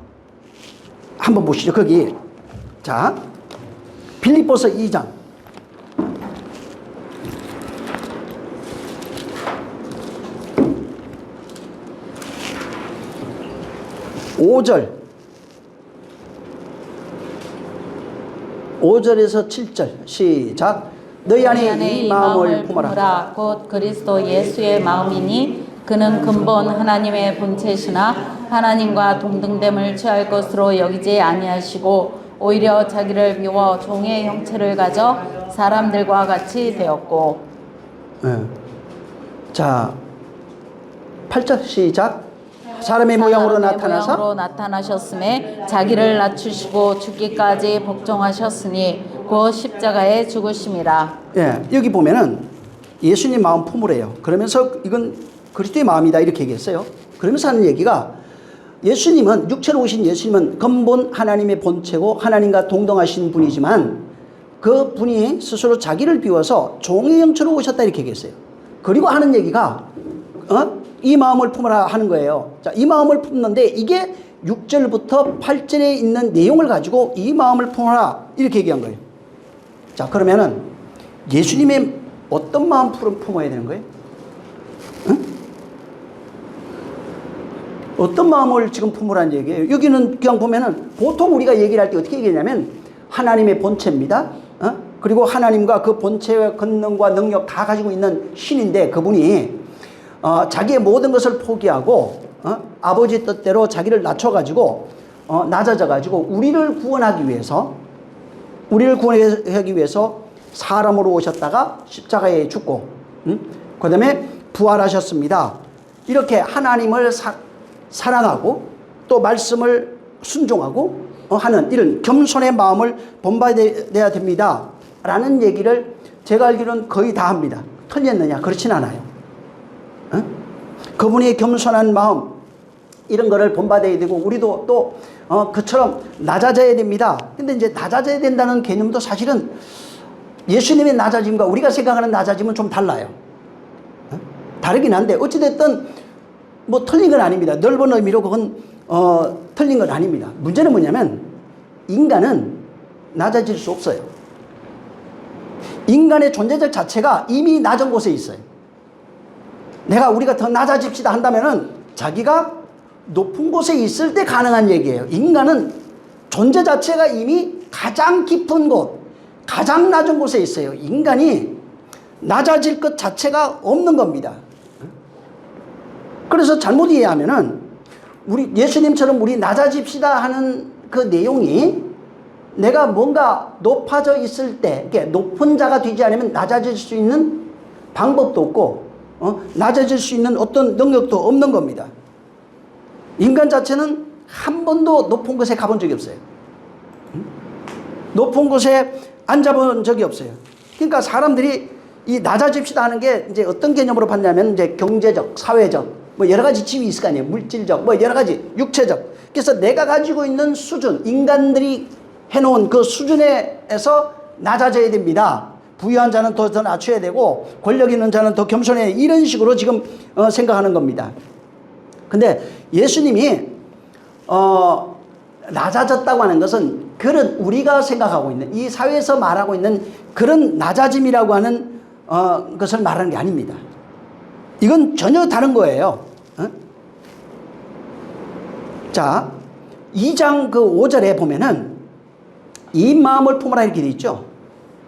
한번 보시죠. 거기. 자, 빌립보서 2장. (5절에서) 7절 시작. 너희 안에 이 마음을 품어라. 곧 그리스도 예수의 마음이니 그는 근본 하나님의 본체시나 하나님과 동등됨을 취할 것으로 여기지 아니하시고 오히려 자기를 비워 종의 형체를 가져 사람들과 같이 되었고. 자, 8절 시작. 사람의 모양으로 나타나셨음에 자기를 낮추시고 죽기까지 복종하셨으니 그 십자가에 죽으심이라. 예, 여기 보면은 예수님 마음 품으래요. 그러면서 이건 그리스도의 마음이다, 이렇게 얘기했어요. 그러면서 하는 얘기가, 예수님은, 육체로 오신 예수님은 근본 하나님의 본체고 하나님과 동등하신 분이지만 그 분이 스스로 자기를 비워서 종의 형체로 오셨다 이렇게 얘기했어요. 그리고 하는 얘기가 이 마음을 품으라 하는 거예요. 자, 이 마음을 품는데 이게 6절부터 8절에 있는 내용을 가지고 이 마음을 품어라 이렇게 얘기한 거예요. 자, 그러면은 예수님의 어떤 마음 품어야 되는 거예요? 응? 어떤 마음을 지금 품으라는 얘기예요? 여기는 그냥 보면은 보통 우리가 얘기를 할 때 어떻게 얘기하냐면 하나님의 본체입니다. 그리고 하나님과 그 본체의 권능과 능력 다 가지고 있는 신인데 그분이 자기의 모든 것을 포기하고 아버지 뜻대로 자기를 낮춰가지고 낮아져가지고 우리를 구원하기 위해서 사람으로 오셨다가 십자가에 죽고 그 다음에 부활하셨습니다. 이렇게 하나님을 사랑하고 또 말씀을 순종하고 하는 이런 겸손의 마음을 본받아야 됩니다 라는 얘기를 제가 알기로는 거의 다 합니다. 틀렸느냐? 그렇진 않아요. 그분의 겸손한 마음 이런 거를 본받아야 되고 우리도 또 그처럼 낮아져야 됩니다. 근데 이제 낮아져야 된다는 개념도 사실은 예수님의 낮아짐과 우리가 생각하는 낮아짐은 좀 달라요. 다르긴 한데 어찌됐든 뭐 틀린 건 아닙니다. 넓은 의미로 그건 틀린 건 아닙니다. 문제는 뭐냐면 인간은 낮아질 수 없어요. 인간의 존재적 자체가 이미 낮은 곳에 있어요. 우리가 더 낮아집시다 한다면은 자기가 높은 곳에 있을 때 가능한 얘기예요. 인간은 존재 자체가 이미 가장 깊은 곳, 가장 낮은 곳에 있어요. 인간이 낮아질 것 자체가 없는 겁니다. 그래서 잘못 이해하면은 우리 예수님처럼 우리 낮아집시다 하는 그 내용이 내가 뭔가 높아져 있을 때 이렇게 높은 자가 되지 않으면 낮아질 수 있는 방법도 없고 낮아질 수 있는 어떤 능력도 없는 겁니다. 인간 자체는 한 번도 높은 곳에 가본 적이 없어요. 높은 곳에 앉아본 적이 없어요. 그러니까 사람들이 이 낮아집시다 하는 게 이제 어떤 개념으로 봤냐면 이제 경제적, 사회적, 뭐 여러 가지 지위 있을 거 아니에요. 물질적, 뭐 여러 가지 육체적. 그래서 내가 가지고 있는 수준, 인간들이 해놓은 그 수준에서 낮아져야 됩니다. 부유한 자는 더 낮춰야 되고 권력 있는 자는 더 겸손해야 이런 식으로 지금 생각하는 겁니다. 근데 예수님이 낮아졌다고 하는 것은 그런 우리가 생각하고 있는 이 사회에서 말하고 있는 그런 낮아짐이라고 하는 것을 말하는 게 아닙니다. 이건 전혀 다른 거예요. 자, 2장 그 5절에 보면은 이 마음을 품으라 이렇게 돼 있죠.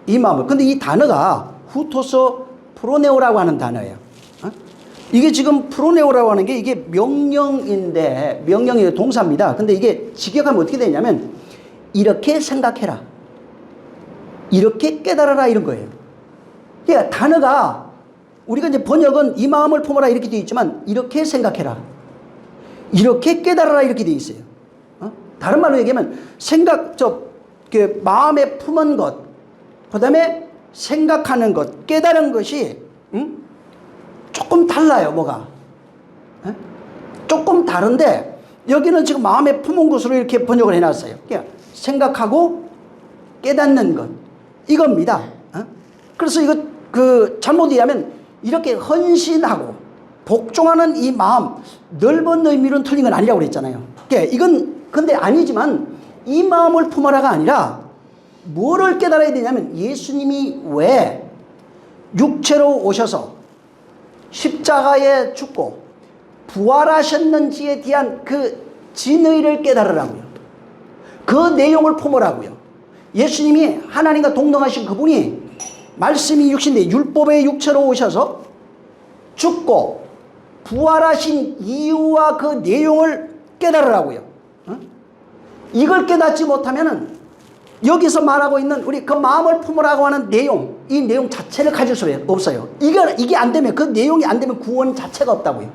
이 마음을. 근데 이 단어가 후토서 프로네오라고 하는 단어예요. 이게 지금 프로네오라고 하는 게 이게 명령인데 명령이 동사입니다. 근데 이게 직역하면 어떻게 되냐면 이렇게 생각해라. 이렇게 깨달아라 이런 거예요. 그러니까 단어가 우리가 이제 번역은 이 마음을 품어라 이렇게 되어 있지만 이렇게 생각해라. 이렇게 깨달아라 이렇게 되어 있어요. 다른 말로 얘기하면 마음에 품은 것, 그 다음에 생각하는 것, 깨달은 것이 조금 달라요. 뭐가? 조금 다른데 여기는 지금 마음에 품은 것으로 이렇게 번역을 해놨어요. 그러니까 생각하고 깨닫는 것 이겁니다. 그래서 이거 잘못 이해하면 이렇게 헌신하고 복종하는 이 마음 넓은 의미로는 틀린 건 아니라고 그랬잖아요. 그러니까 이건 근데 아니지만 이 마음을 품어라가 아니라 뭐를 깨달아야 되냐면 예수님이 왜 육체로 오셔서 십자가에 죽고 부활하셨는지에 대한 그 진의를 깨달으라고요. 그 내용을 품으라고요. 예수님이 하나님과 동등하신 그분이 말씀이 육신데 율법의 육체로 오셔서 죽고 부활하신 이유와 그 내용을 깨달으라고요. 이걸 깨닫지 못하면은 여기서 말하고 있는 우리 그 마음을 품으라고 하는 내용, 이 내용 자체를 가질 수 없어요. 이게 안 되면, 그 내용이 안 되면 구원 자체가 없다고요.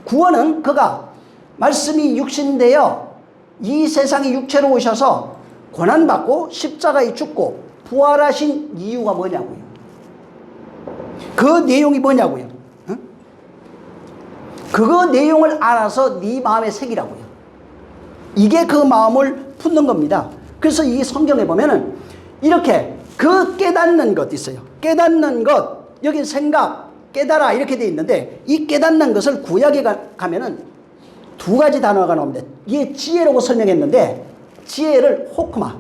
구원은 그가 말씀이 육신되어 이 세상에 육체로 오셔서 고난받고 십자가에 죽고 부활하신 이유가 뭐냐고요. 그 내용이 뭐냐고요. 그거 내용을 알아서 네 마음에 새기라고요. 이게 그 마음을 품는 겁니다. 그래서 이 성경에 보면은 이렇게 그 깨닫는 것 있어요. 깨닫는 것, 여기 생각, 깨달아 이렇게 돼 있는데 이 깨닫는 것을 구약에 가면은 두 가지 단어가 나옵니다. 이게 지혜라고 설명했는데 지혜를 호크마,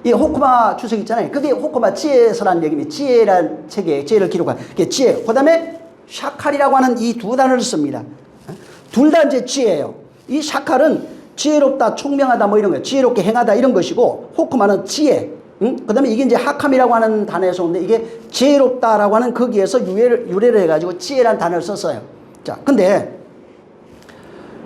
이 호크마 주석 있잖아요. 그게 호크마 지혜서라는 얘기입니다. 지혜란 책에 지혜를 기록한 그게 지혜. 그 다음에 샤칼이라고 하는 이 두 단어를 씁니다. 둘 다 이제 지혜예요. 이 샤칼은 지혜롭다, 총명하다 뭐 이런 거예요. 지혜롭게 행하다 이런 것이고 호크마는 지혜. 그 다음에 이게 이제 하캄이라고 하는 단어에서 오는데 이게 지혜롭다라고 하는 거기에서 유래를 해가지고 지혜라는 단어를 썼어요. 자, 근데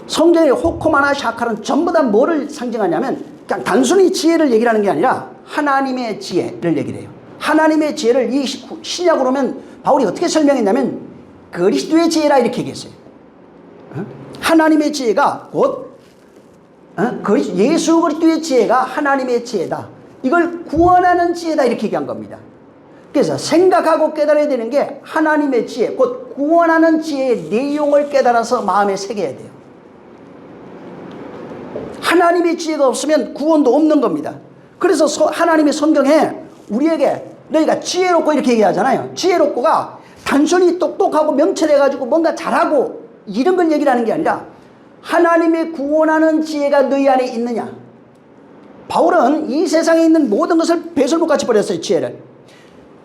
성경의 호크마나 샤칼은 전부 다 뭐를 상징하냐면 그냥 단순히 지혜를 얘기를 하는 게 아니라 하나님의 지혜를 얘기를 해요. 하나님의 지혜를 이 신약으로 오면 바울이 어떻게 설명했냐면 그리스도의 지혜라 이렇게 얘기했어요. 하나님의 지혜가 곧 예수 그리스도의 지혜가 하나님의 지혜다. 이걸 구원하는 지혜다 이렇게 얘기한 겁니다. 그래서 생각하고 깨달아야 되는 게 하나님의 지혜, 곧 구원하는 지혜의 내용을 깨달아서 마음에 새겨야 돼요. 하나님의 지혜가 없으면 구원도 없는 겁니다. 그래서 하나님의 성경에 우리에게 너희가 지혜롭고 이렇게 얘기하잖아요. 지혜롭고가 단순히 똑똑하고 명철해가지고 뭔가 잘하고 이런 걸 얘기를 하는 게 아니라 하나님의 구원하는 지혜가 너희 안에 있느냐. 바울은 이 세상에 있는 모든 것을 배설물같이 버렸어요. 지혜를.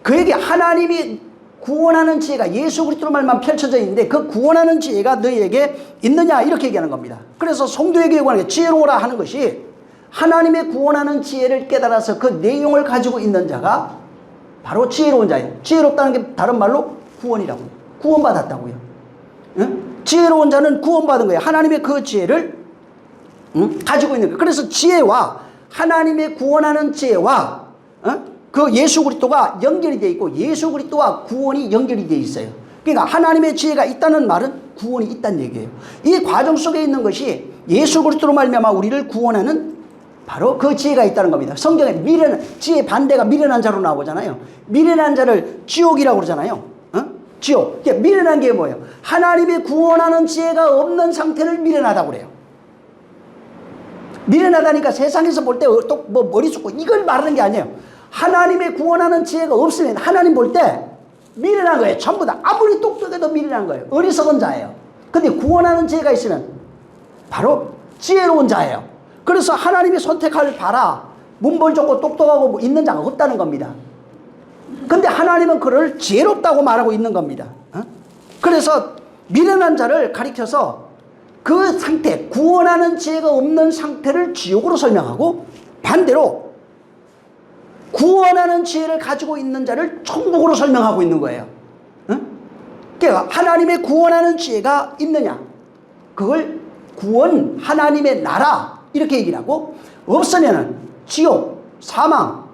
그에게 하나님이 구원하는 지혜가 예수 그리스도로 말만 펼쳐져 있는데 그 구원하는 지혜가 너희에게 있느냐 이렇게 얘기하는 겁니다. 그래서 성도에게 요구하는 게 지혜로우라 하는 것이 하나님의 구원하는 지혜를 깨달아서 그 내용을 가지고 있는 자가 바로 지혜로운 자예요. 지혜롭다는 게 다른 말로 구원이라고요. 구원받았다고요. 응? 지혜로운 자는 구원받은 거예요. 하나님의 그 지혜를 가지고 있는 거예요. 그래서 지혜와 하나님의 구원하는 지혜와 그 예수 그리스도가 연결이 되어 있고 예수 그리스도와 구원이 연결이 되어 있어요. 그러니까 하나님의 지혜가 있다는 말은 구원이 있다는 얘기예요. 이 과정 속에 있는 것이 예수 그리스도로 말미암아 우리를 구원하는 바로 그 지혜가 있다는 겁니다. 성경에 지혜 반대가 미련한 자로 나오잖아요. 미련한 자를 지옥이라고 그러잖아요. 지옥. 미련한 게 뭐예요? 하나님의 구원하는 지혜가 없는 상태를 미련하다고 그래요. 미련하다니까 세상에서 볼 때 또 뭐 머리 쏟고 이걸 말하는 게 아니에요. 하나님의 구원하는 지혜가 없으면 하나님 볼 때 미련한 거예요. 전부 다. 아무리 똑똑해도 미련한 거예요. 어리석은 자예요. 근데 구원하는 지혜가 있으면 바로 지혜로운 자예요. 그래서 하나님이 선택할 바라 문벌 좋고 똑똑하고 있는 자가 없다는 겁니다. 근데 하나님은 그를 지혜롭다고 말하고 있는 겁니다. 그래서 미련한 자를 가리켜서 그 상태, 구원하는 지혜가 없는 상태를 지옥으로 설명하고 반대로 구원하는 지혜를 가지고 있는 자를 천국으로 설명하고 있는 거예요. 그러니까 하나님의 구원하는 지혜가 있느냐? 그걸 구원, 하나님의 나라 이렇게 얘기를 하고 없으면은 지옥, 사망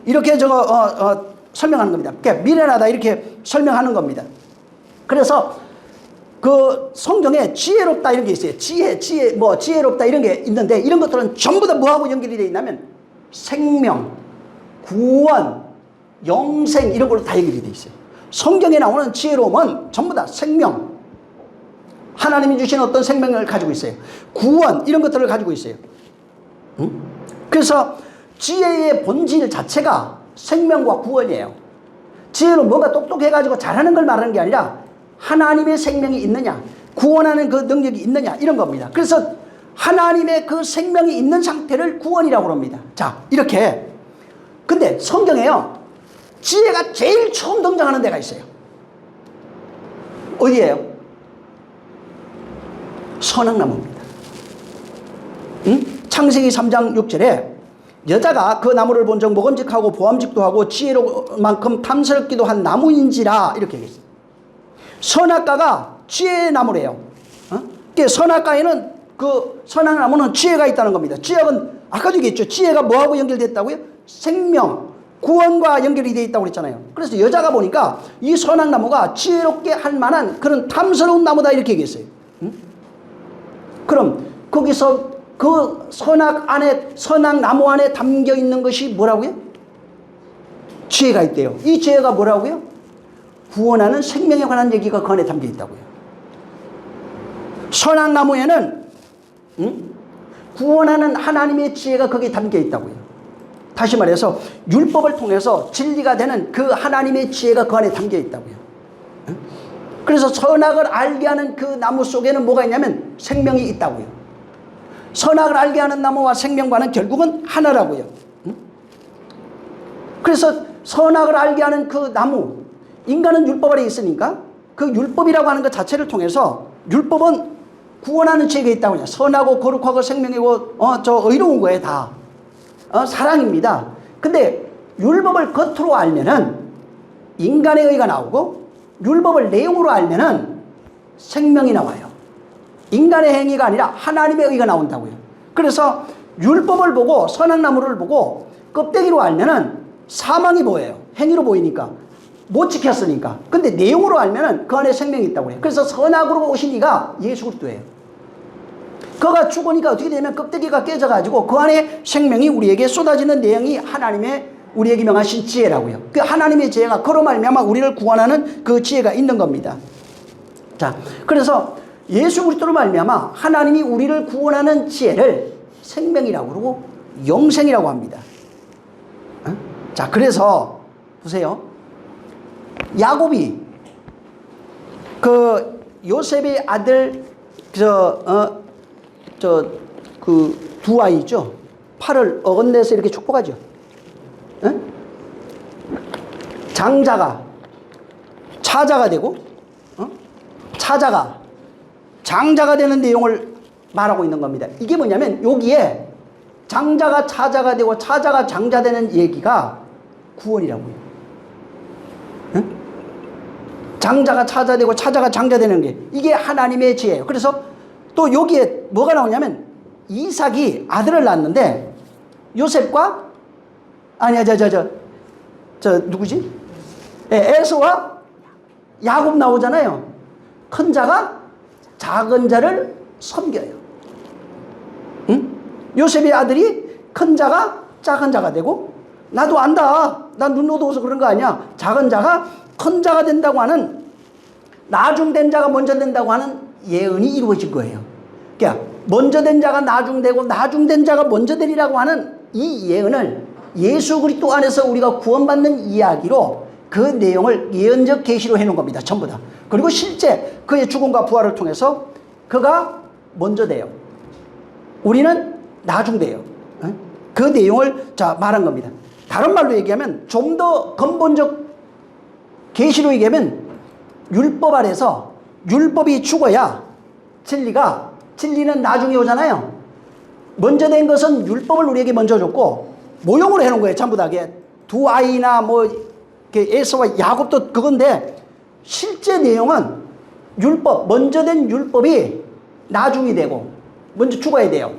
이렇게 설명하는 겁니다. 그러니까 미련하다 이렇게 설명하는 겁니다. 그래서 그 성경에 지혜롭다 이런 게 있어요. 지혜롭다 이런 게 있는데 이런 것들은 전부 다 뭐하고 연결이 되어 있냐면 생명, 구원, 영생 이런 걸로 다 연결이 되어 있어요. 성경에 나오는 지혜로움은 전부 다 생명, 하나님이 주신 어떤 생명을 가지고 있어요. 구원 이런 것들을 가지고 있어요. 그래서 지혜의 본질 자체가 생명과 구원이에요. 지혜로 뭔가 똑똑해가지고 잘하는 걸 말하는 게 아니라 하나님의 생명이 있느냐, 구원하는 그 능력이 있느냐 이런 겁니다. 그래서 하나님의 그 생명이 있는 상태를 구원이라고 합니다. 자, 이렇게. 근데 성경에요 지혜가 제일 처음 등장하는 데가 있어요. 어디예요? 선악나무입니다. 창세기 3장 6절에 여자가 그 나무를 본 적 먹음직하고 보암직도 하고 지혜로만큼 탐스럽기도 한 나무인지라 이렇게 얘기했어요. 선악과가 지혜의 나무래요. 선악과에는 그 선악나무는 지혜가 있다는 겁니다. 지혜는 아까도 얘기했죠. 지혜가 뭐하고 연결됐다고요? 생명, 구원과 연결이 되어 있다고 그랬잖아요. 그래서 여자가 보니까 이 선악나무가 지혜롭게 할 만한 그런 탐스러운 나무다 이렇게 얘기했어요. 그럼 거기서 그 선악나무 안에 담겨 있는 것이 뭐라고요? 지혜가 있대요. 이 지혜가 뭐라고요? 구원하는 생명에 관한 얘기가 그 안에 담겨 있다고요. 선악나무에는 구원하는 하나님의 지혜가 거기에 담겨 있다고요. 다시 말해서 율법을 통해서 진리가 되는 그 하나님의 지혜가 그 안에 담겨 있다고요. 그래서 선악을 알게 하는 그 나무 속에는 뭐가 있냐면 생명이 있다고요. 선악을 알게 하는 나무와 생명과는 결국은 하나라고요. 그래서 선악을 알게 하는 그 나무, 인간은 율법 아래 있으니까 그 율법이라고 하는 것 자체를 통해서 율법은 구원하는 지혜가 있다고요. 선하고 거룩하고 생명이고 의로운 거예요. 다 사랑입니다. 근데 율법을 겉으로 알면은 인간의 의가 나오고 율법을 내용으로 알면은 생명이 나와요. 인간의 행위가 아니라 하나님의 의가 나온다고요. 그래서 율법을 보고 선악나무를 보고 껍데기로 알면은 사망이 보여요. 행위로 보이니까 못 지켰으니까. 근데 내용으로 알면은 그 안에 생명이 있다고 해요. 그래서 선악으로 오신 이가 예수 그리스도예요. 그가 죽으니까 어떻게 되냐면 껍데기가 깨져가지고 그 안에 생명이 우리에게 쏟아지는 내용이 하나님의 우리에게 명하신 지혜라고요. 그 하나님의 지혜가 그로 말미암아 우리를 구원하는 그 지혜가 있는 겁니다. 자, 그래서 예수 그리스도로 말미암아 하나님이 우리를 구원하는 지혜를 생명이라고 그러고 영생이라고 합니다. 자, 그래서 보세요. 야곱이 그 요셉의 아들 그 두 아이죠. 팔을 어긋내서 이렇게 축복하죠. 장자가 차자가 되고 차자가 장자가 되는 내용을 말하고 있는 겁니다. 이게 뭐냐면 여기에 장자가 차자가 되고 차자가 장자 되는 얘기가 구원이라고요. 장자가 차자 되고 차자가 장자 되는 게 이게 하나님의 지혜예요. 그래서 또 여기에 뭐가 나오냐면 이삭이 아들을 낳았는데 요셉과 누구지? 에서와 야곱 나오잖아요. 큰 자가 작은 자를 섬겨요. 응? 요셉의 아들이 큰 자가 작은 자가 되고 나도 안다. 난 눈 어두워서 그런 거 아니야. 작은 자가 큰 자가 된다고 하는 나중된 자가 먼저 된다고 하는 예언이 이루어진 거예요. 그러니까 먼저 된 자가 나중되고 나중된 자가 먼저 되리라고 하는 이 예언을 예수 그리스도 안에서 우리가 구원받는 이야기로 그 내용을 예언적 계시로 해놓은 겁니다. 전부 다. 그리고 실제 그의 죽음과 부활을 통해서 그가 먼저 돼요. 우리는 나중돼요. 그 내용을 말한 겁니다. 다른 말로 얘기하면 좀 더 근본적 계시로 얘기하면 율법 아래서 율법이 죽어야 진리는 나중에 오잖아요. 먼저 된 것은 율법을 우리에게 먼저 줬고 모형으로 해놓은 거예요. 전부 다. 두 아이나 에서와 야곱도 그건데 실제 내용은 먼저 된 율법이 나중이 되고 먼저 죽어야 돼요.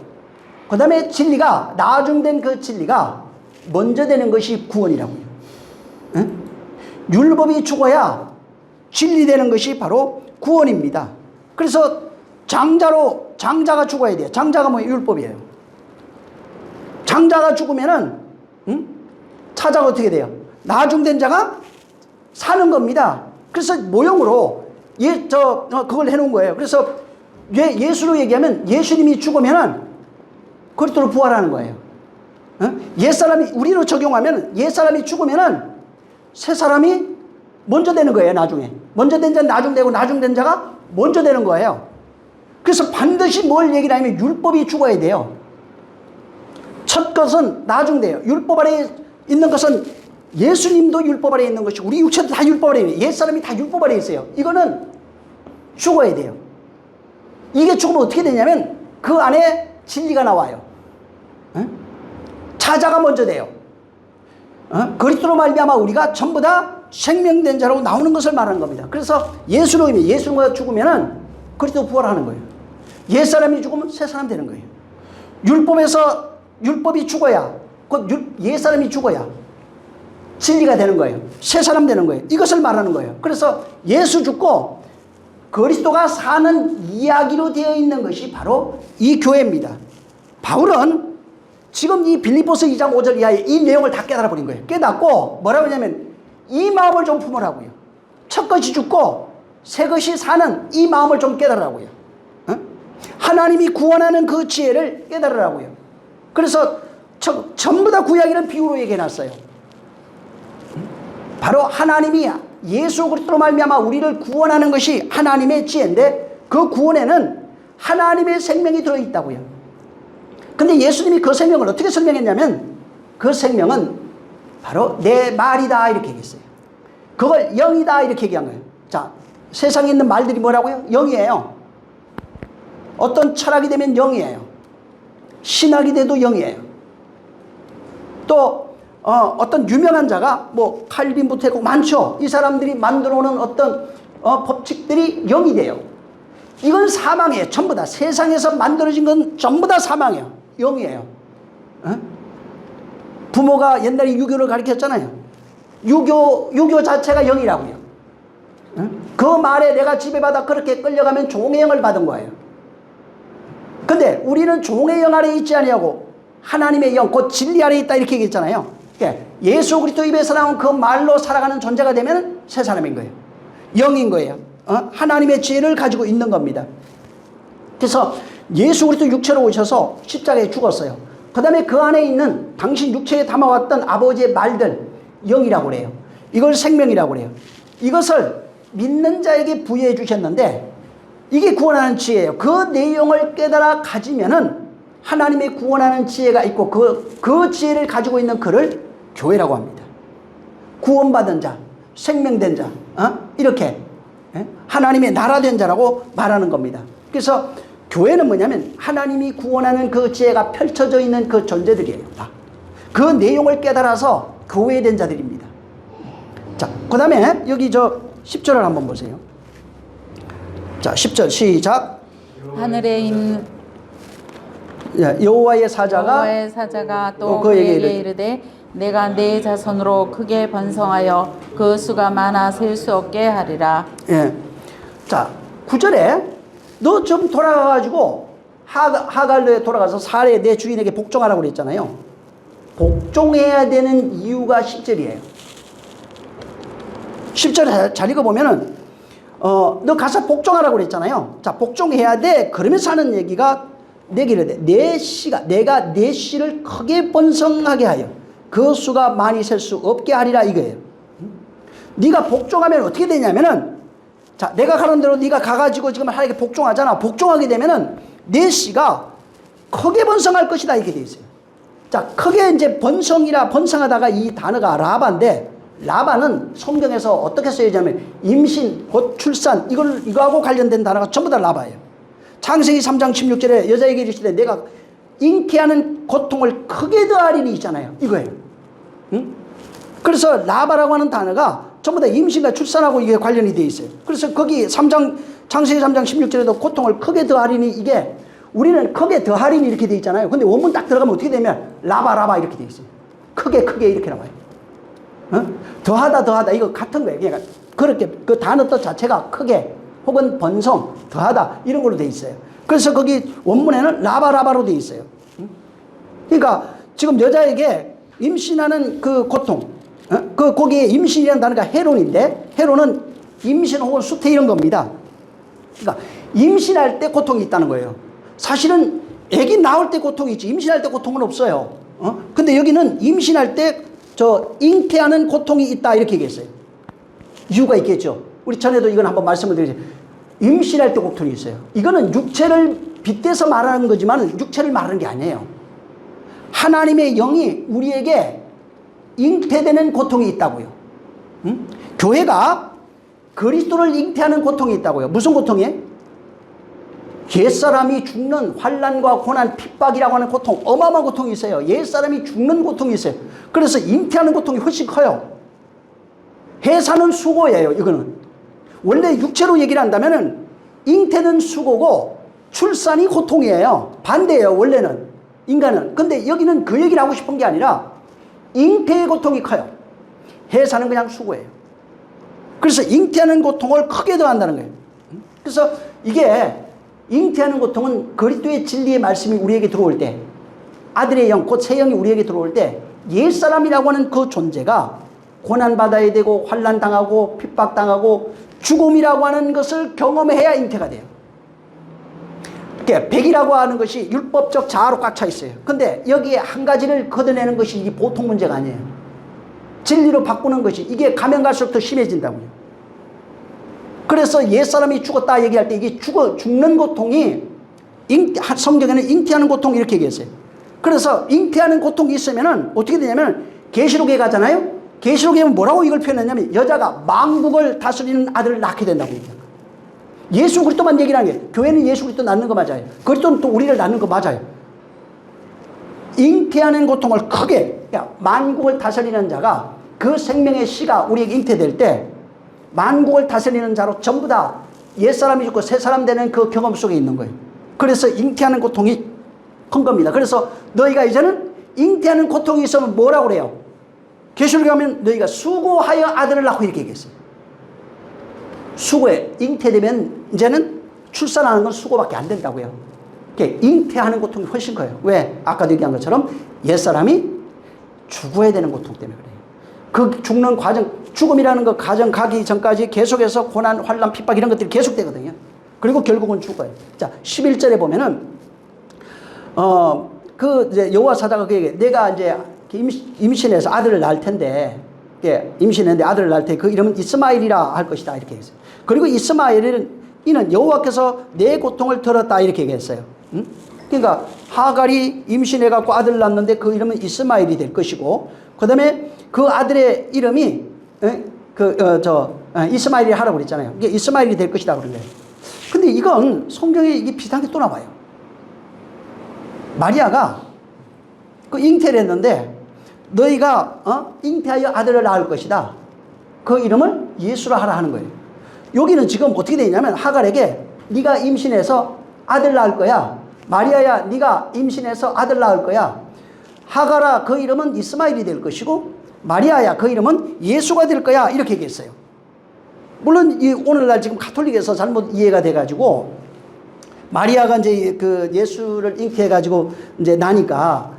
그 다음에 진리가 나중된 그 진리가 먼저 되는 것이 구원이라고요. 응? 율법이 죽어야 진리 되는 것이 바로 구원입니다. 그래서 장자가 죽어야 돼요. 장자가 뭐예요? 율법이에요. 장자가 죽으면은 차자가 어떻게 돼요? 나중된 자가 사는 겁니다. 그래서 모형으로 그걸 해놓은 거예요. 그래서 예수로 얘기하면 예수님이 죽으면은 그리스도로 부활하는 거예요. 옛사람이 우리로 적용하면 옛사람이 죽으면은 새 사람이 먼저 되는 거예요. 나중에 먼저 된 자는 나중되고 나중된 자가 먼저 되는 거예요. 그래서 반드시 뭘 얘기를 하냐면 율법이 죽어야 돼요. 첫 것은 나중돼요. 율법 아래 있는 것은 예수님도 율법 아래 있는 것이 우리 육체도 다 율법 아래 있어요. 옛사람이 다 율법 아래 있어요. 이거는 죽어야 돼요. 이게 죽으면 어떻게 되냐면 그 안에 진리가 나와요. 차자가 먼저 돼요. 그리스도로 말미암아 우리가 전부 다 생명된 자라고 나오는 것을 말하는 겁니다. 그래서 예수가 죽으면은 그리스도 부활하는 거예요. 옛사람이 죽으면 새 사람 되는 거예요. 율법이 죽어야 옛사람이 죽어야 진리가 되는 거예요. 새 사람 되는 거예요. 이것을 말하는 거예요. 그래서 예수 죽고 그리스도가 사는 이야기로 되어 있는 것이 바로 이 교회입니다. 바울은 지금 이 빌립보서 2장 5절 이하에 이 내용을 다 깨달아 버린 거예요. 깨닫고 뭐라고 하냐면 이 마음을 좀 품으라고요. 첫 것이 죽고 새 것이 사는 이 마음을 좀 깨달으라고요. 하나님이 구원하는 그 지혜를 깨달으라고요. 그래서 전부 다 구약에는 비유로 얘기해놨어요. 바로 하나님이 예수 그리스도로 말미암아 우리를 구원하는 것이 하나님의 지혜인데 그 구원에는 하나님의 생명이 들어있다고요. 근데 예수님이 그 생명을 어떻게 설명했냐면 그 생명은 바로 내 말이다 이렇게 얘기했어요. 그걸 영이다 이렇게 얘기한 거예요. 자, 세상에 있는 말들이 뭐라고요? 영이에요. 어떤 철학이 되면 영이에요. 신학이 돼도 영이에요. 또 어떤 유명한 자가 뭐 칼빈부터 해고 많죠. 이 사람들이 만들어 오는 어떤 법칙들이 영이 돼요. 이건 사망이에요. 전부 다 세상에서 만들어진 건 전부 다 사망이에요. 영이에요. 부모가 옛날에 유교를 가르쳤잖아요. 유교 자체가 영이라고요. 그 말에 내가 지배받아 그렇게 끌려가면 종의 영을 받은 거예요. 근데 우리는 종의 영 아래에 있지 아니하고 하나님의 영, 곧 진리 아래에 있다 이렇게 얘기했잖아요. 예수 그리스도 입에서 나온 그 말로 살아가는 존재가 되면 새 사람인 거예요. 영인 거예요. 하나님의 지혜를 가지고 있는 겁니다. 그래서 예수 그리스도 육체로 오셔서 십자가에 죽었어요. 그 다음에 그 안에 있는 당신 육체에 담아왔던 아버지의 말들 영이라고 그래요. 이걸 생명이라고 그래요. 이것을 믿는 자에게 부여해 주셨는데 이게 구원하는 지혜예요. 그 내용을 깨달아 가지면은 하나님의 구원하는 지혜가 있고 그 지혜를 가지고 있는 그를 교회라고 합니다. 구원받은 자, 생명된 자, 이렇게 하나님의 나라 된 자라고 말하는 겁니다. 그래서 교회는 뭐냐면 하나님이 구원하는 그 지혜가 펼쳐져 있는 그 존재들이에요. 그 내용을 깨달아서 교회된 자들입니다. 자, 그 다음에 여기 10절을 한번 보세요. 자, 10절 시작. 하늘에 있는 여호와의 사자가 또 그에게 이르되 내가 내 자손으로 크게 번성하여 그 수가 많아 셀 수 없게 하리라. 예. 자, 9절에 너 좀 돌아가가지고 하갈로에 돌아가서 사례 내 주인에게 복종하라고 그랬잖아요. 복종해야 되는 이유가 10절이에요. 10절 잘 읽어보면은 너 가서 복종하라고 그랬잖아요. 자, 복종해야 돼. 그러면서 하는 얘기가 내기를 돼. 내가 내 씨를 크게 번성하게 하여 그 수가 많이 셀 수 없게 하리라 이거예요. 네가 복종하면 어떻게 되냐면은 자, 내가 가는 대로 네가 가가지고 지금 하나님께 복종하잖아. 복종하게 되면은 내 씨가 크게 번성할 것이다 이렇게 돼 있어요. 자, 크게 이제 번성하다가 이 단어가 라바인데 라바는 성경에서 어떻게 쓰여지냐면 임신, 곧 출산 이거하고 관련된 단어가 전부 다 라바예요. 창세기 3장 16절에 여자에게 이르시되 내가 잉태하는 고통을 크게 더하리니 있잖아요. 이거예요. 응? 그래서 라바라고 하는 단어가 전부 다 임신과 출산하고 이게 관련이 되어 있어요. 그래서 거기 창세기 3장 16절에도 고통을 크게 더하리니 이게 우리는 크게 더하리니 이렇게 되어 있잖아요. 근데 원문 딱 들어가면 어떻게 되면 라바 이렇게 되어 있어요. 크게 이렇게 나와요. 더하다 이거 같은 거예요. 그러니까 그렇게 그 단어 뜻 자체가 크게 혹은 번성, 더하다 이런 걸로 되어 있어요. 그래서 거기 원문에는 라바로 되어 있어요. 그러니까 지금 여자에게 임신하는 그 고통, 거기에 임신이라는 단어가 헤론인데 헤론은 임신 혹은 수태 이런 겁니다. 그러니까 임신할 때 고통이 있다는 거예요. 사실은 아기 낳을 때 고통이 있지 임신할 때 고통은 없어요. 근데 여기는 임신할 때 잉태하는 고통이 있다 이렇게 얘기했어요. 이유가 있겠죠. 우리 전에도 이건 한번 말씀을 드리죠. 임신할 때 고통이 있어요. 이거는 육체를 빗대서 말하는 거지만 육체를 말하는 게 아니에요. 하나님의 영이 우리에게 잉태되는 고통이 있다고요. 교회가 그리스도를 잉태하는 고통이 있다고요. 무슨 고통이에요? 옛사람이 죽는 환난과 고난, 핍박이라고 하는 고통, 어마어마한 고통이 있어요. 옛사람이 죽는 고통이 있어요. 그래서 잉태하는 고통이 훨씬 커요. 해사는 수고예요. 이거는 원래 육체로 얘기를 한다면은 잉태는 수고고 출산이 고통이에요. 반대예요. 원래는 인간은. 근데 여기는 그 얘기를 하고 싶은 게 아니라 잉태의 고통이 커요. 해사는 그냥 수고예요. 그래서 잉태하는 고통을 크게 더한다는 거예요. 그래서 이게 잉태하는 고통은 그리스도의 진리의 말씀이 우리에게 들어올 때, 아들의 영, 곧 새 영이 우리에게 들어올 때 옛사람이라고 하는 그 존재가 고난받아야 되고 환난당하고 핍박당하고 죽음이라고 하는 것을 경험해야 잉태가 돼요. 백이라고 하는 것이 율법적 자아로 꽉 차 있어요. 근데 여기에 한 가지를 걷어내는 것이 이게 보통 문제가 아니에요. 진리로 바꾸는 것이 이게 가면 갈수록 더 심해진다고요. 그래서 옛사람이 죽었다 얘기할 때 이게 죽는 고통이 성경에는 잉태하는 고통 이렇게 얘기했어요. 그래서 잉태하는 고통이 있으면은 어떻게 되냐면 계시록에 가잖아요. 계시록에 뭐라고 이걸 표현했냐면 여자가 만국을 다스리는 아들을 낳게 된다고 얘기해요. 예수 그리스도만 얘기를 하는 게 교회는 예수 그리스도 낳는 거 맞아요. 그리스도는 또 우리를 낳는 거 맞아요. 잉태하는 고통을 크게 만국을 다스리는 자가 그 생명의 씨가 우리에게 잉태될 때 만국을 다스리는 자로 전부 다 옛사람이 죽고 새사람 되는 그 경험 속에 있는 거예요. 그래서 잉태하는 고통이 큰 겁니다. 그래서 너희가 이제는 잉태하는 고통이 있으면 뭐라고 그래요? 계시록에 가면 너희가 수고하여 아들을 낳고 이렇게 얘기했어요. 수고해. 잉태되면 이제는 출산하는 건 수고밖에 안 된다고요. 잉태하는 고통이 훨씬 커요. 왜? 아까도 얘기한 것처럼 옛사람이 죽어야 되는 고통 때문에 그래요. 그 죽는 과정, 죽음이라는 거 과정 가기 전까지 계속해서 고난, 환난, 핍박 이런 것들이 계속되거든요. 그리고 결국은 죽어요. 자, 11절에 보면은 이제 여호와 사자가 그에게 내가 이제 임신해서 아들을 낳을 텐데, 임신했는데 아들을 낳을 때 그 이름은 이스마엘이라 할 것이다 이렇게 했어요. 그리고 이스마엘은 이는 여호와께서 내 고통을 들었다 이렇게 얘기했어요. 응? 그러니까 하갈이 임신해갖고 아들을 낳는데 그 이름은 이스마엘이 될 것이고, 그 다음에 그 아들의 이름이 이스마엘이 하라고 그랬잖아요. 이게 이스마엘이 될 것이다 그런 거예요. 근데 이건 성경에 이게 비슷한 게 또 나와요. 마리아가 그 잉태를 했는데 너희가 잉태하여 아들을 낳을 것이다. 그 이름을 예수라 하라 하는 거예요. 여기는 지금 어떻게 되냐면 하갈에게 네가 임신해서 아들 낳을 거야. 마리아야 네가 임신해서 아들 낳을 거야. 하갈아 그 이름은 이스마엘이 될 것이고 마리아야 그 이름은 예수가 될 거야 이렇게 얘기했어요. 물론 오늘날 지금 가톨릭에서 잘못 이해가 돼가지고 마리아가 이제 그 예수를 잉태해가지고 이제 나니까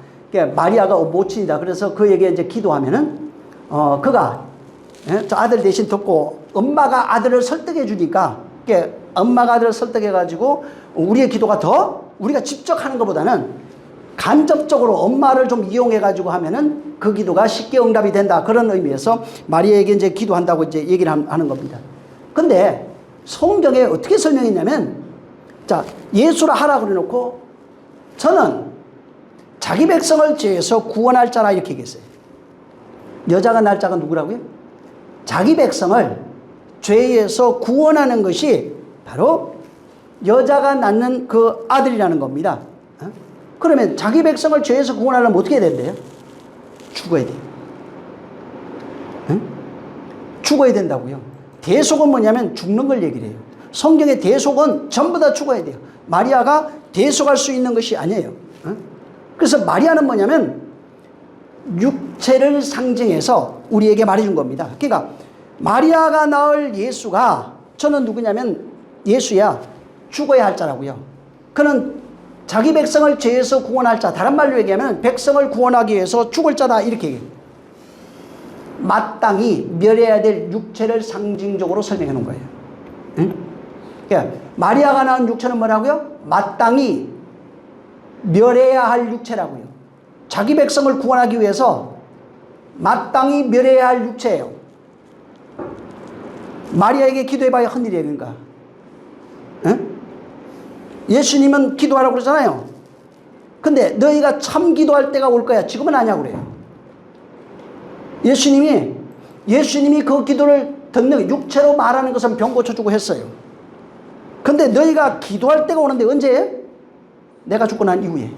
마리아가 모친이다. 그래서 그에게 이제 기도하면은 그가 저 아들 대신 듣고 엄마가 아들을 설득해 주니까 엄마가 아들을 설득해 가지고 우리의 기도가 더 우리가 직접 하는 것보다는 간접적으로 엄마를 좀 이용해 가지고 하면은 그 기도가 쉽게 응답이 된다. 그런 의미에서 마리아에게 이제 기도한다고 이제 얘기를 하는 겁니다. 근데 성경에 어떻게 설명했냐면 자, 예수라 하라 그래 놓고 저는 자기 백성을 죄에서 구원할 자라 이렇게 얘기했어요. 여자가 낳을 자가 누구라고요? 자기 백성을 죄에서 구원하는 것이 바로 여자가 낳는 그 아들이라는 겁니다. 그러면 자기 백성을 죄에서 구원하려면 어떻게 해야 된대요? 죽어야 돼요. 죽어야 된다고요. 대속은 뭐냐면 죽는 걸 얘기를 해요. 성경의 대속은 전부 다 죽어야 돼요. 마리아가 대속할 수 있는 것이 아니에요. 그래서 마리아는 뭐냐면 육체를 상징해서 우리에게 말해준 겁니다. 그러니까 마리아가 낳을 예수가 저는 누구냐면 예수야 죽어야 할 자라고요. 그는 자기 백성을 죄에서 구원할 자, 다른 말로 얘기하면 백성을 구원하기 위해서 죽을 자다 이렇게 얘기해요. 마땅히 멸해야 될 육체를 상징적으로 설명해 놓은 거예요. 응? 그러니까 마리아가 낳은 육체는 뭐라고요? 마땅히 멸해야 할 육체라고요. 자기 백성을 구원하기 위해서 마땅히 멸해야 할 육체예요. 마리아에게 기도해봐야 헌일이에요. 그러니까 응? 예수님은 기도하라고 그러잖아요. 근데 너희가 참 기도할 때가 올 거야. 지금은 아니냐고 그래요. 예수님이 그 기도를 듣는 육체로 말하는 것은 병 고쳐주고 했어요. 근데 너희가 기도할 때가 오는데 언제? 내가 죽고 난 이후에.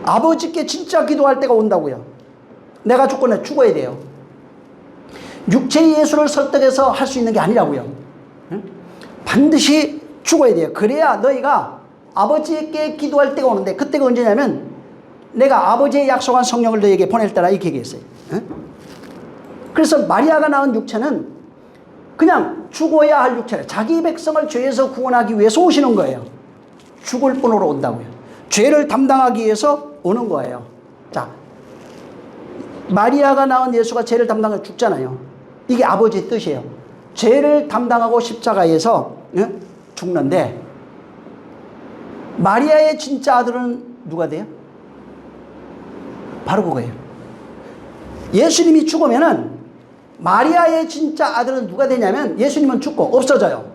아버지께 진짜 기도할 때가 온다고요. 내가 죽고 난 죽어야 돼요. 육체의 예수를 설득해서 할 수 있는 게 아니라고요. 응? 반드시 죽어야 돼요. 그래야 너희가 아버지께 기도할 때가 오는데 그때가 언제냐면 내가 아버지의 약속한 성령을 너희에게 보낼 때라 이렇게 얘기했어요. 응? 그래서 마리아가 낳은 육체는 그냥 죽어야 할 육체래. 자기 백성을 죄에서 구원하기 위해서 오시는 거예요. 죽을 뿐으로 온다고요. 죄를 담당하기 위해서 오는 거예요. 자, 마리아가 낳은 예수가 죄를 담당하고 죽잖아요. 이게 아버지의 뜻이에요. 죄를 담당하고 십자가에서 죽는데 마리아의 진짜 아들은 누가 돼요? 바로 그거예요. 예수님이 죽으면은 마리아의 진짜 아들은 누가 되냐면 예수님은 죽고 없어져요.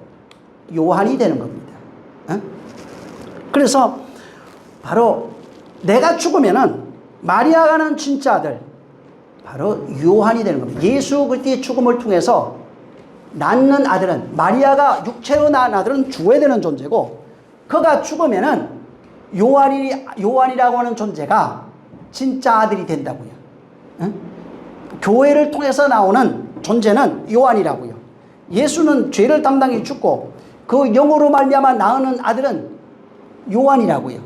요한이 되는 겁니다. 그래서 바로 내가 죽으면은 마리아가는 진짜 아들 바로 요한이 되는 겁니다. 예수 그리스도의 죽음을 통해서 낳는 아들은 마리아가 육체로 낳은 아들은 죽어야 되는 존재고 그가 죽으면은 요한이라고 하는 존재가 진짜 아들이 된다고요. 교회를 통해서 나오는 존재는 요한이라고요. 예수는 죄를 담당해 죽고 그 영으로 말미암아 낳는 아들은 요한이라고요.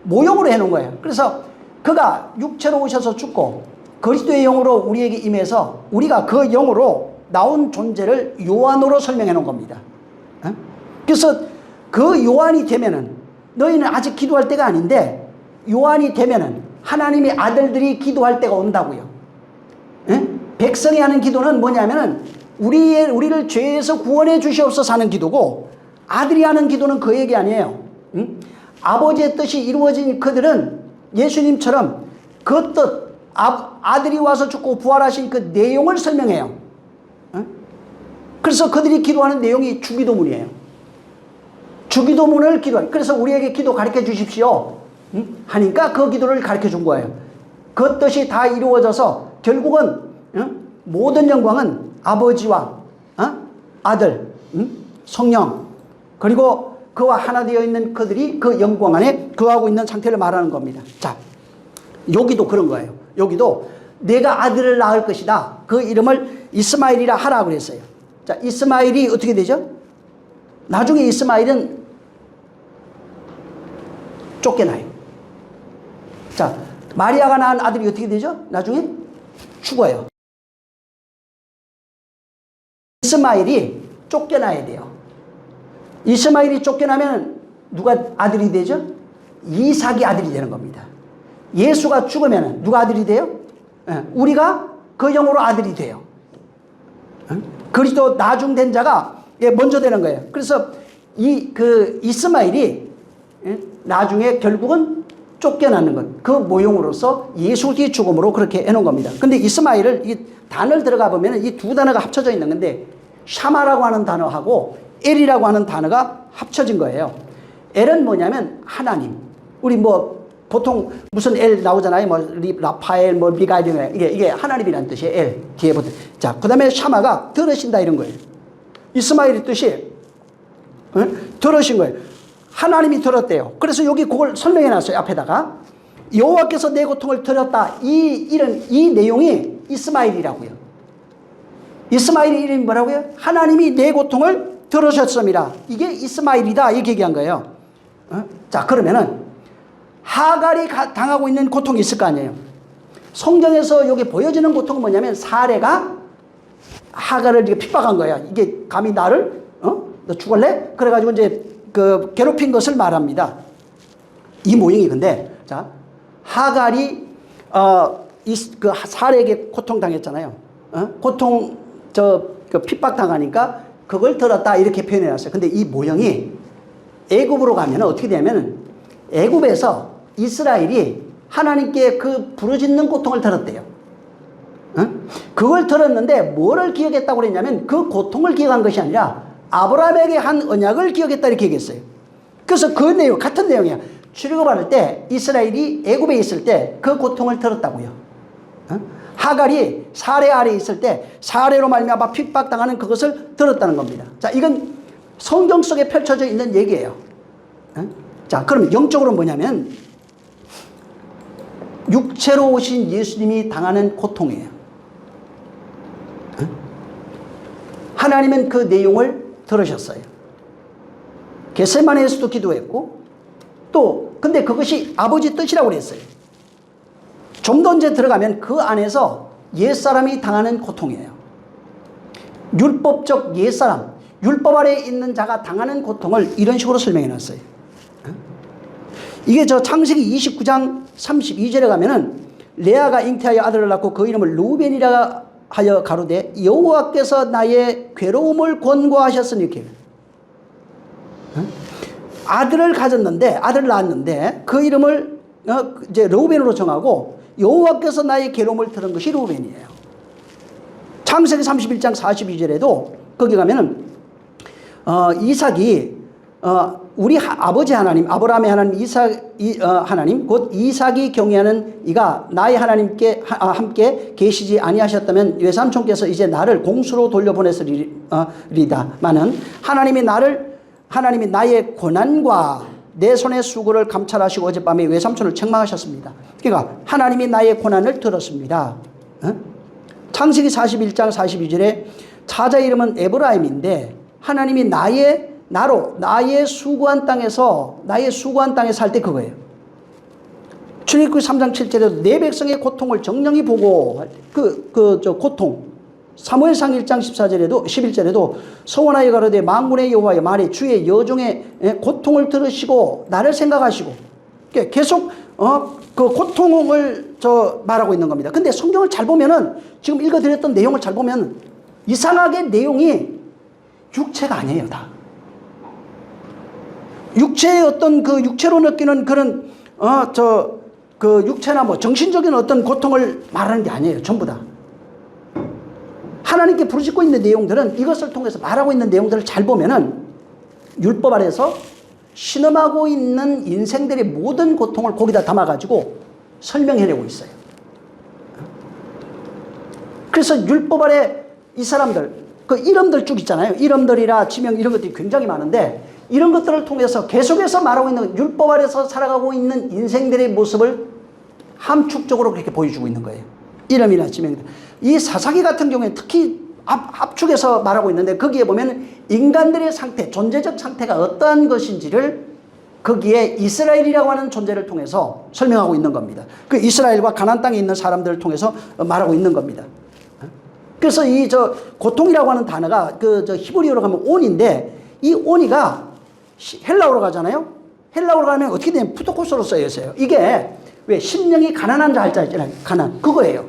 모형으로 해놓은 거예요. 그래서 그가 육체로 오셔서 죽고 그리스도의 영으로 우리에게 임해서 우리가 그 영으로 나온 존재를 요한으로 설명해 놓은 겁니다. 그래서 그 요한이 되면은 너희는 아직 기도할 때가 아닌데 요한이 되면은 하나님의 아들들이 기도할 때가 온다고요. 백성이 하는 기도는 뭐냐면은 우리를 죄에서 구원해 주시옵소서 하는 기도고 아들이 하는 기도는 그 얘기 아니에요. 아버지의 뜻이 이루어진 그들은 예수님처럼 그 뜻, 아들이 와서 죽고 부활하신 그 내용을 설명해요. 그래서 그들이 기도하는 내용이 주기도문이에요. 주기도문을 기도해요. 그래서 우리에게 기도 가르쳐 주십시오. 하니까 그 기도를 가르쳐 준 거예요. 그 뜻이 다 이루어져서 결국은 모든 영광은 아버지와 아들, 성령 그리고 그와 하나 되어 있는 그들이 그 영광 안에 거하고 있는 상태를 말하는 겁니다. 자, 여기도 그런 거예요. 여기도 내가 아들을 낳을 것이다. 그 이름을 이스마엘이라 하라 그랬어요. 자, 이스마엘이 어떻게 되죠? 나중에 이스마엘은 쫓겨나요. 자, 마리아가 낳은 아들이 어떻게 되죠? 나중에 죽어요. 이스마엘이 쫓겨나야 돼요. 이스마엘이 쫓겨나면 누가 아들이 되죠? 이삭이 아들이 되는 겁니다. 예수가 죽으면 누가 아들이 돼요? 우리가 그 영으로 아들이 돼요. 그리스도 나중된 자가 먼저 되는 거예요. 그래서 이스마엘이 나중에 결국은 쫓겨나는 것, 그 모형으로서 예수의 죽음으로 그렇게 해놓은 겁니다. 근데 이스마엘을 이 단어를 들어가 보면 이 두 단어가 합쳐져 있는 건데 샤마라고 하는 단어하고 엘이라고 하는 단어가 합쳐진 거예요. 엘은 뭐냐면 하나님. 우리 뭐 보통 무슨 엘 나오잖아요. 뭐 라파엘, 뭐 미가엘 이게 하나님이라는 뜻이에요. 엘 뒤에 보통. 자, 그다음에 샤마가 들으신다 이런 거예요. 이스마엘의 뜻이 들으신 거예요. 하나님이 들었대요. 그래서 여기 그걸 설명해 놨어요. 앞에다가 여호와께서 내 고통을 들었다. 이 내용이 이스마엘이라고요. 이스마엘의 이름이 뭐라고요? 하나님이 내 고통을 들으셨습니다. 이게 이스마엘이다. 이렇게 얘기한 거예요. 자, 그러면은 하갈이 당하고 있는 고통이 있을 거 아니에요. 성경에서 여기 보여지는 고통은 뭐냐면 사례가 하갈을 이렇게 핍박한 거야. 이게 감히 나를 너 죽을래? 그래가지고 이제 그 괴롭힌 것을 말합니다. 이 모형이 근데 자 하갈이 그 사례에게 고통 당했잖아요. 고통 그 핍박 당하니까 그걸 들었다 이렇게 표현해 놨어요. 근데 이 모형이 애굽으로 가면 어떻게 되냐면 애굽에서 이스라엘이 하나님께 그 부르짖는 고통을 들었대요. 그걸 들었는데 뭐를 기억했다고 그랬냐면 그 고통을 기억한 것이 아니라 아브라함에게 한 언약을 기억했다 이렇게 얘기했어요. 그래서 그 내용 같은 내용이야. 출애굽할 때 이스라엘이 애굽에 있을 때 그 고통을 들었다고요. 하갈이 사례 아래에 있을 때 사례로 말미암아 핍박당하는 그것을 들었다는 겁니다. 자, 이건 성경 속에 펼쳐져 있는 얘기예요. 자, 그럼 영적으로 뭐냐면 육체로 오신 예수님이 당하는 고통이에요. 하나님은 그 내용을 들으셨어요. 겟세마네에서도 기도했고 또 근데 그것이 아버지 뜻이라고 그랬어요. 좀 더 이제 들어가면 그 안에서 옛사람이 당하는 고통이에요. 율법적 옛사람, 율법 아래에 있는 자가 당하는 고통을 이런 식으로 설명해 놨어요. 이게 저 창세기 29장 32절에 가면은 레아가 잉태하여 아들을 낳고 그 이름을 루벤이라 하여 가로되 여호와께서 나의 괴로움을 권고하셨으니 이렇게 아들을 가졌는데, 아들을 낳았는데 그 이름을 이제 르우벤으로 정하고 여호와께서 나의 괴로움을 들은 것이 르우벤이에요. 창세기 31장 42절에도 거기 가면은 이삭이 우리 아버지 하나님, 아브라함의 하나님, 하나님 곧 이삭이 경외하는 이가 나의 하나님께 함께 계시지 아니하셨다면 외삼촌께서 이제 나를 공수로 돌려보냈으리다마는 하나님이 나의 고난과 내 손의 수고를 감찰하시고 어젯밤에 외삼촌을 책망하셨습니다. 그러니까 하나님이 나의 고난을 들었습니다. 창세기 41장 42절에 자자 이름은 에브라임인데 하나님이 나의 수고한 땅에서 살 때 그거예요. 출애굽기 3장 7절에도 내 백성의 고통을 정령히 보고 고통. 사무엘상 1장 11절에도 서원하여 가로되 만군의 여호와여 말해 주의 여종의 고통을 들으시고 나를 생각하시고 계속 그 고통을 말하고 있는 겁니다. 근데 성경을 잘 보면은 지금 읽어드렸던 내용을 잘 보면 이상하게 내용이 육체가 아니에요, 다. 육체의 어떤 그 육체로 느끼는 그런 그 육체나 뭐 정신적인 어떤 고통을 말하는 게 아니에요, 전부 다. 하나님께 부르짖고 있는 내용들은 이것을 통해서 말하고 있는 내용들을 잘 보면은 율법 아래서 신음하고 있는 인생들의 모든 고통을 거기다 담아가지고 설명해내고 있어요. 그래서 율법 아래 이 사람들, 그 이름들 쭉 있잖아요. 이름들이라 지명 이런 것들이 굉장히 많은데 이런 것들을 통해서 계속해서 말하고 있는 율법 아래서 살아가고 있는 인생들의 모습을 함축적으로 그렇게 보여주고 있는 거예요. 이름이나 지명들. 이 사사기 같은 경우에 특히 압축해서 말하고 있는데 거기에 보면 인간들의 상태, 존재적 상태가 어떠한 것인지를 거기에 이스라엘이라고 하는 존재를 통해서 설명하고 있는 겁니다. 그 이스라엘과 가나안 땅에 있는 사람들을 통해서 말하고 있는 겁니다. 그래서 이 고통이라고 하는 단어가 히브리어로 가면 온인데 이 온이가 헬라어로 가잖아요. 헬라어로 가면 어떻게 되냐면 푸토코스로 써여 있어요. 이게 왜 심령이 가난한 자 할 자 있잖아요. 가난 그거예요.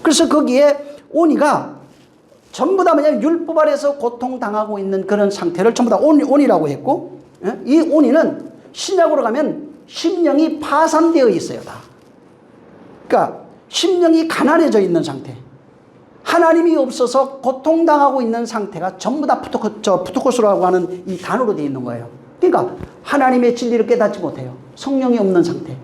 그래서 거기에 온이가 전부 다 뭐냐면 율법 아래서 고통당하고 있는 그런 상태를 전부 다 온이라고 했고 이 온이는 신약으로 가면 심령이 파산되어 있어요. 다. 그러니까 심령이 가난해져 있는 상태. 하나님이 없어서 고통당하고 있는 상태가 전부 다 푸토코스라고 하는 이 단어로 되어 있는 거예요. 그러니까 하나님의 진리를 깨닫지 못해요. 성령이 없는 상태,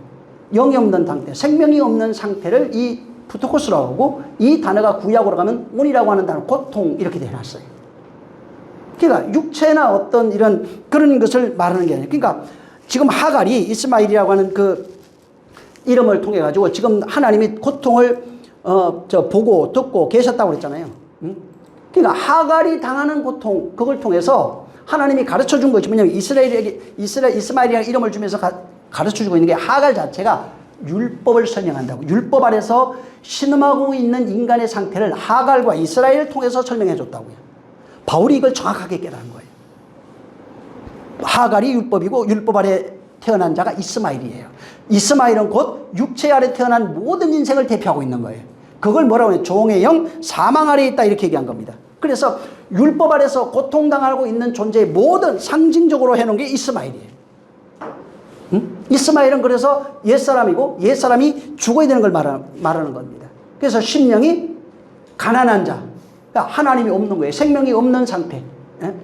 영이 없는 상태, 생명이 없는 상태를 이 푸토코스라고 하고 이 단어가 구약으로 가면 온이라고 하는 단어, 고통 이렇게 되어놨어요. 그러니까 육체나 어떤 이런 그런 것을 말하는 게 아니에요. 그러니까 지금 하갈이 이스마일이라고 하는 그 이름을 통해 가지고 지금 하나님이 고통을 보고 듣고 계셨다고 그랬잖아요. 그러니까 하갈이 당하는 고통 그걸 통해서 하나님이 가르쳐 준 것이 뭐냐면 이스마일이라는 이름을 주면서 가르쳐 주고 있는 게 하갈 자체가 율법을 설명한다고. 율법 아래서 신음하고 있는 인간의 상태를 하갈과 이스라엘을 통해서 설명해 줬다고요. 바울이 이걸 정확하게 깨달은 거예요. 하갈이 율법이고 율법 아래 태어난 자가 이스마일이에요. 이스마일은 곧 육체 아래 태어난 모든 인생을 대표하고 있는 거예요. 그걸 뭐라고 해요? 종의 영, 사망 아래에 있다 이렇게 얘기한 겁니다. 그래서 율법 아래서 고통당하고 있는 존재의 모든 상징적으로 해놓은 게 이스마일이에요. 이스마일은 그래서 옛사람이고 옛사람이 죽어야 되는 걸 말하는 겁니다. 그래서 심령이 가난한 자, 그러니까 하나님이 없는 거예요. 생명이 없는 상태,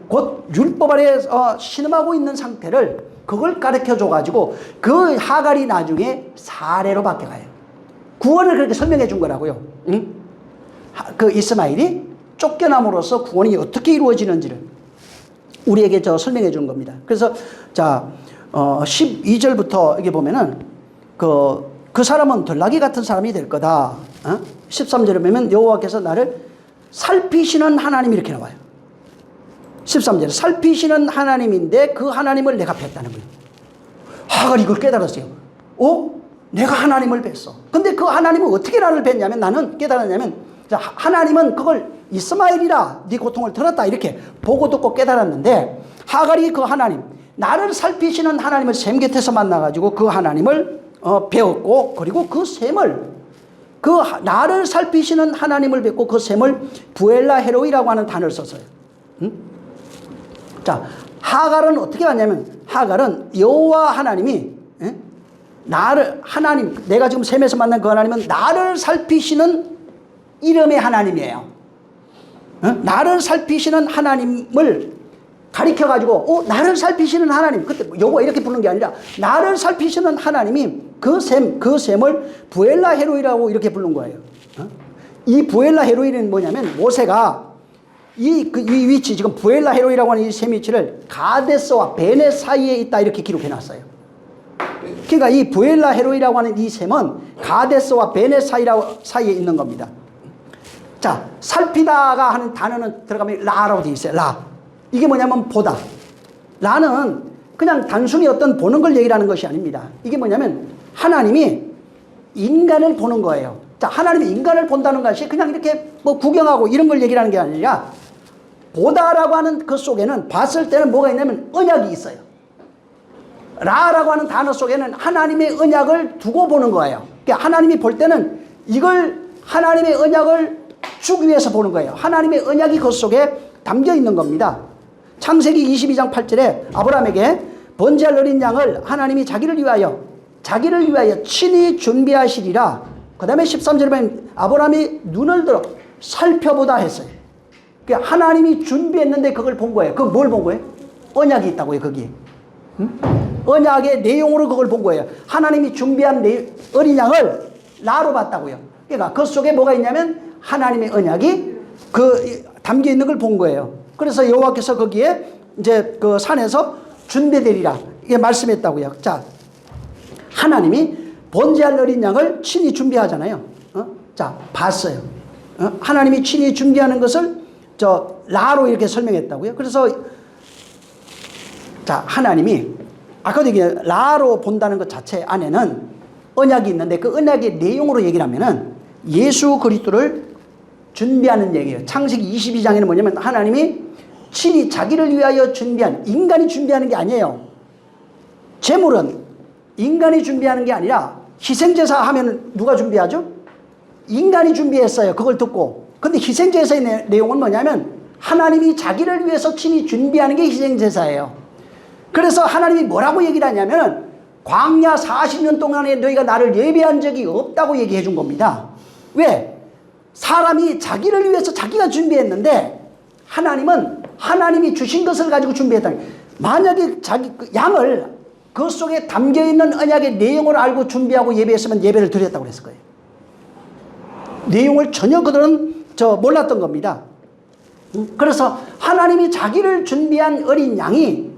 곧 율법 아래 신음하고 있는 상태를 그걸 가르쳐 줘가지고 그 하갈이 나중에 사례로 바뀌어가요. 구원을 그렇게 설명해 준 거라고요. 그 이스마일이 쫓겨남으로써 구원이 어떻게 이루어지는지를 우리에게 설명해 준 겁니다. 그래서 자 12절부터 이게 보면은 그 사람은 들나귀 같은 사람이 될 거다. 13절에 보면 여호와께서 나를 살피시는 하나님 이렇게 나와요. 13절에 살피시는 하나님인데 그 하나님을 내가 뵀다는 거예요. 하갈이 이걸 깨달았어요. 내가 하나님을 뵀어. 근데 그 하나님은 어떻게 나를 뵀냐면 나는 깨달았냐면 하나님은 그걸 이스마엘이라 네 고통을 들었다 이렇게 보고 듣고 깨달았는데 하갈이 그 하나님 나를 살피시는 하나님을 샘 곁에서 만나가지고 그 하나님을 배웠고 그리고 그 샘을 나를 살피시는 하나님을 뵙고 그 샘을 부엘라 헤로이라고 하는 단어를 썼어요. 자 하갈은 어떻게 왔냐면 하갈은 여호와 하나님이 나를 하나님 내가 지금 셈에서 만난 그 하나님은 나를 살피시는 이름의 하나님이에요. 나를 살피시는 하나님을 가리켜 가지고 나를 살피시는 하나님 그때 여호와 이렇게 부르는 게 아니라 나를 살피시는 하나님이 그 셈을 부엘라 헤로이라고 이렇게 부른 거예요. 이 부엘라 헤로이는 뭐냐면 모세가 이 위치 지금 부엘라 헤로이라고 하는 이 셈 위치를 가데스와 베네 사이에 있다 이렇게 기록해 놨어요. 그러니까 이 부엘라 헤로이라고 하는 이 셈은 가데스와 베네 사이에 있는 겁니다. 자, 살피다가 하는 단어는 들어가면 라라고 되어 있어요. 라. 이게 뭐냐면 보다. 라는 그냥 단순히 어떤 보는 걸 얘기하는 것이 아닙니다. 이게 뭐냐면 하나님이 인간을 보는 거예요. 자, 하나님이 인간을 본다는 것이 그냥 이렇게 뭐 구경하고 이런 걸 얘기하는 게 아니라 보다라고 하는 그 속에는 봤을 때는 뭐가 있냐면 언약이 있어요. 라라고 하는 단어 속에는 하나님의 언약을 두고 보는 거예요. 그러니까 하나님이 볼 때는 이걸 하나님의 언약을 주기 위해서 보는 거예요. 하나님의 언약이 그 속에 담겨 있는 겁니다. 창세기 22장 8절에 아브라함에게 번제할 어린 양을 하나님이 자기를 위하여 친히 준비하시리라. 그 다음에 13절에 보면 아브라함이 눈을 들어 살펴보다 했어요. 그러니까 하나님이 준비했는데 그걸 본 거예요. 그걸 뭘 본 거예요? 언약이 있다고요, 거기에. 언약의 내용으로 그걸 본 거예요. 하나님이 준비한 어린 양을 라로 봤다고요. 그러니까 그 속에 뭐가 있냐면 하나님의 언약이 담겨 있는 걸 본 거예요. 그래서 여호와께서 거기에 이제 그 산에서 준비되리라 이게 말씀했다고요. 자, 하나님이 번제할 어린 양을 친히 준비하잖아요. 자, 봤어요. 하나님이 친히 준비하는 것을 라로 이렇게 설명했다고요. 그래서 자, 하나님이 아까도 얘기한 라로 본다는 것 자체 안에는 언약이 있는데 그 언약의 내용으로 얘기를 하면은 예수 그리스도를 준비하는 얘기예요. 창세기 22장에는 뭐냐면 하나님이 친히 자기를 위하여 준비한, 인간이 준비하는 게 아니에요. 제물은 인간이 준비하는 게 아니라 희생제사 하면 누가 준비하죠? 인간이 준비했어요. 그걸 듣고. 근데 희생제사의 내용은 뭐냐면 하나님이 자기를 위해서 친히 준비하는 게 희생제사예요. 그래서 하나님이 뭐라고 얘기를 하냐면 광야 40년 동안에 너희가 나를 예배한 적이 없다고 얘기해 준 겁니다. 왜? 사람이 자기를 위해서 자기가 준비했는데 하나님은 하나님이 주신 것을 가지고 준비했다. 만약에 양을 그 속에 담겨있는 언약의 내용을 알고 준비하고 예배했으면 예배를 드렸다고 그랬을 거예요. 내용을 전혀 그들은 몰랐던 겁니다. 그래서 하나님이 자기를 준비한 어린 양이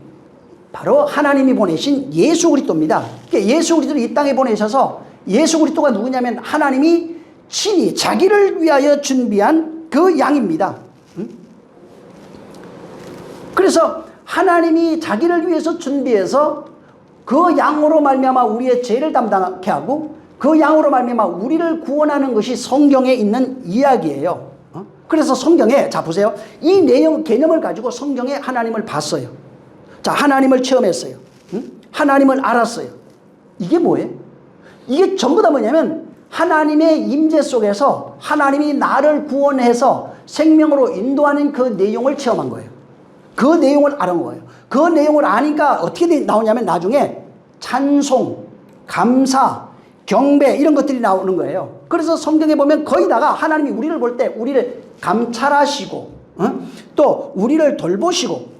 바로 하나님이 보내신 예수 그리스도입니다. 예수 그리스도를 이 땅에 보내셔서 예수 그리스도가 누구냐면 하나님이 친히 자기를 위하여 준비한 그 양입니다. 그래서 하나님이 자기를 위해서 준비해서 그 양으로 말미암아 우리의 죄를 담당케 하고 그 양으로 말미암아 우리를 구원하는 것이 성경에 있는 이야기예요. 그래서 성경에 자 보세요. 이 내용 개념을 가지고 성경에 하나님을 봤어요. 자, 하나님을 체험했어요. 하나님을 알았어요. 이게 뭐예요? 이게 전부 다 뭐냐면 하나님의 임재 속에서 하나님이 나를 구원해서 생명으로 인도하는 그 내용을 체험한 거예요. 그 내용을 알은 거예요. 그 내용을 아니까 어떻게 나오냐면 나중에 찬송, 감사, 경배 이런 것들이 나오는 거예요. 그래서 성경에 보면 거의 다가 하나님이 우리를 볼 때 우리를 감찰하시고 또 우리를 돌보시고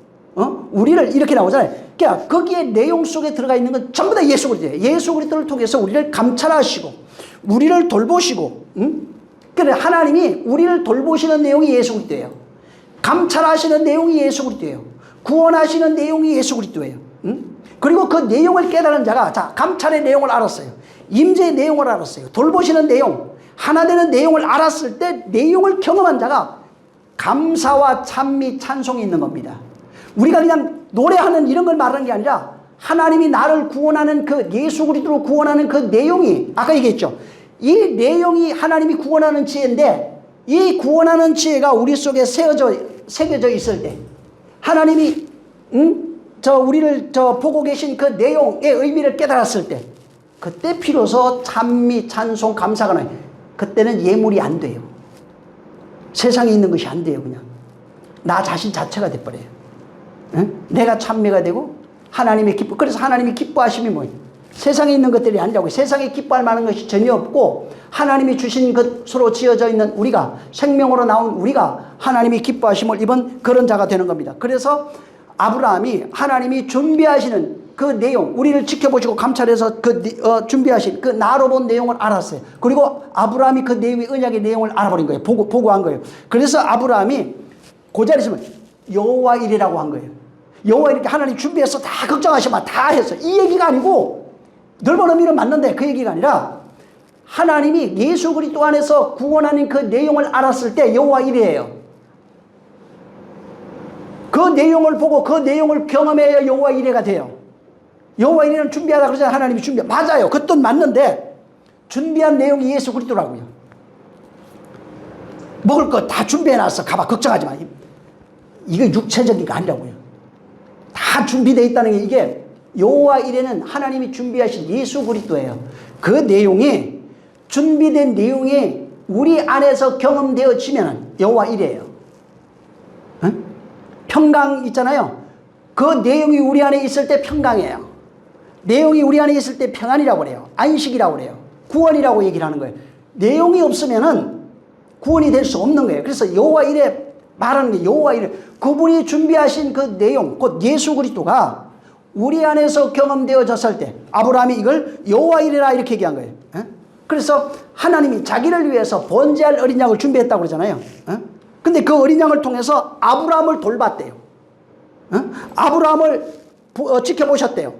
우리를 이렇게 나오잖아요. 그러니까 거기에 내용 속에 들어가 있는 건 전부 다 예수 그리스도예요. 예수 그리스도를 통해서 우리를 감찰하시고 우리를 돌보시고 그래 하나님이 우리를 돌보시는 내용이 예수 그리스도예요. 감찰하시는 내용이 예수 그리스도예요. 구원하시는 내용이 예수 그리스도예요. 그리고 그 내용을 깨달은 자가 자 감찰의 내용을 알았어요. 임재의 내용을 알았어요. 돌보시는 내용, 하나 되는 내용을 알았을 때 내용을 경험한 자가 감사와 찬미, 찬송이 있는 겁니다. 우리가 그냥 노래하는 이런 걸 말하는 게 아니라 하나님이 나를 구원하는 그 예수 그리스도로 구원하는 그 내용이 아까 얘기했죠. 이 내용이 하나님이 구원하는 지혜인데 이 구원하는 지혜가 우리 속에 새겨져 있을 때 하나님이 우리를 보고 계신 그 내용의 의미를 깨달았을 때 그때 비로소 찬미, 찬송, 감사가 나요. 그때는 예물이 안 돼요. 세상에 있는 것이 안 돼요. 그냥 나 자신 자체가 돼버려요. 내가 찬미가 되고 하나님의 기뻐. 그래서 하나님이 기뻐하심이 뭐예요? 세상에 있는 것들이 아니라고. 세상에 기뻐할 만한 것이 전혀 없고 하나님이 주신 것으로 지어져 있는 우리가, 생명으로 나온 우리가 하나님이 기뻐하심을 입은 그런 자가 되는 겁니다. 그래서 아브라함이 하나님이 준비하시는 그 내용, 우리를 지켜보시고 감찰해서 준비하신 그 나로 본 내용을 알았어요. 그리고 아브라함이 그 내용의 언약의 내용을 알아버린 거예요. 보고한 거예요. 그래서 아브라함이 그 자리에 있으면 여호와 이레라고 한 거예요. 여호와 이렇게 하나님 준비해서 다 걱정하시면 다 했어요. 이 얘기가 아니고 넓은 의미는 맞는데 그 얘기가 아니라 하나님이 예수 그리스도 안에서 구원하는 그 내용을 알았을 때 여호와 이레예요. 그 내용을 보고 그 내용을 경험해야 여호와 이레가 돼요. 여호와 이레는 준비하다 그러잖아요. 하나님이 맞아요. 그것도 맞는데 준비한 내용이 예수 그리스도라고요. 먹을 거 다 준비해놨어. 가봐. 걱정하지 마. 이거 육체적인 거 아니라고요. 다 준비되어 있다는 게 이게 여호와 이레는 하나님이 준비하신 예수 그리스도예요. 그 내용이 준비된 내용이 우리 안에서 경험되어지면 여호와 이레예요. 응? 평강 있잖아요. 그 내용이 우리 안에 있을 때 평강이에요. 내용이 우리 안에 있을 때 평안이라고 그래요. 안식이라고 그래요. 구원이라고 얘기를 하는 거예요. 내용이 없으면은 구원이 될 수 없는 거예요. 그래서 여호와 이레 말하는 게 여호와 이레, 그분이 준비하신 그 내용, 곧 예수 그리스도가 우리 안에서 경험되어졌을 때 아브라함이 이걸 여호와 이레라 이렇게 얘기한 거예요. 그래서 하나님이 자기를 위해서 번제할 어린 양을 준비했다고 그러잖아요. 근데 그 어린 양을 통해서 아브라함을 돌봤대요. 아브라함을 지켜보셨대요.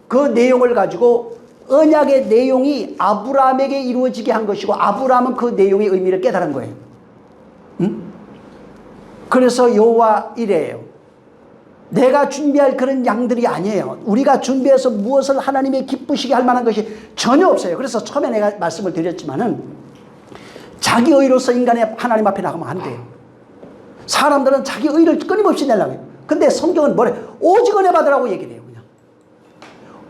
그 내용을 가지고 언약의 내용이 아브라함에게 이루어지게 한 것이고 아브라함은 그 내용의 의미를 깨달은 거예요. 그래서 여호와 이레예요. 내가 준비할 그런 양들이 아니에요. 우리가 준비해서 무엇을 하나님의 기쁘시게 할 만한 것이 전혀 없어요. 그래서 처음에 내가 말씀을 드렸지만은 자기 의로서 인간의 하나님 앞에 나가면 안 돼요. 사람들은 자기 의를 끊임없이 내려고 해요. 근데 성경은 뭐래? 오직 은혜 받으라고 얘기를 해요. 그냥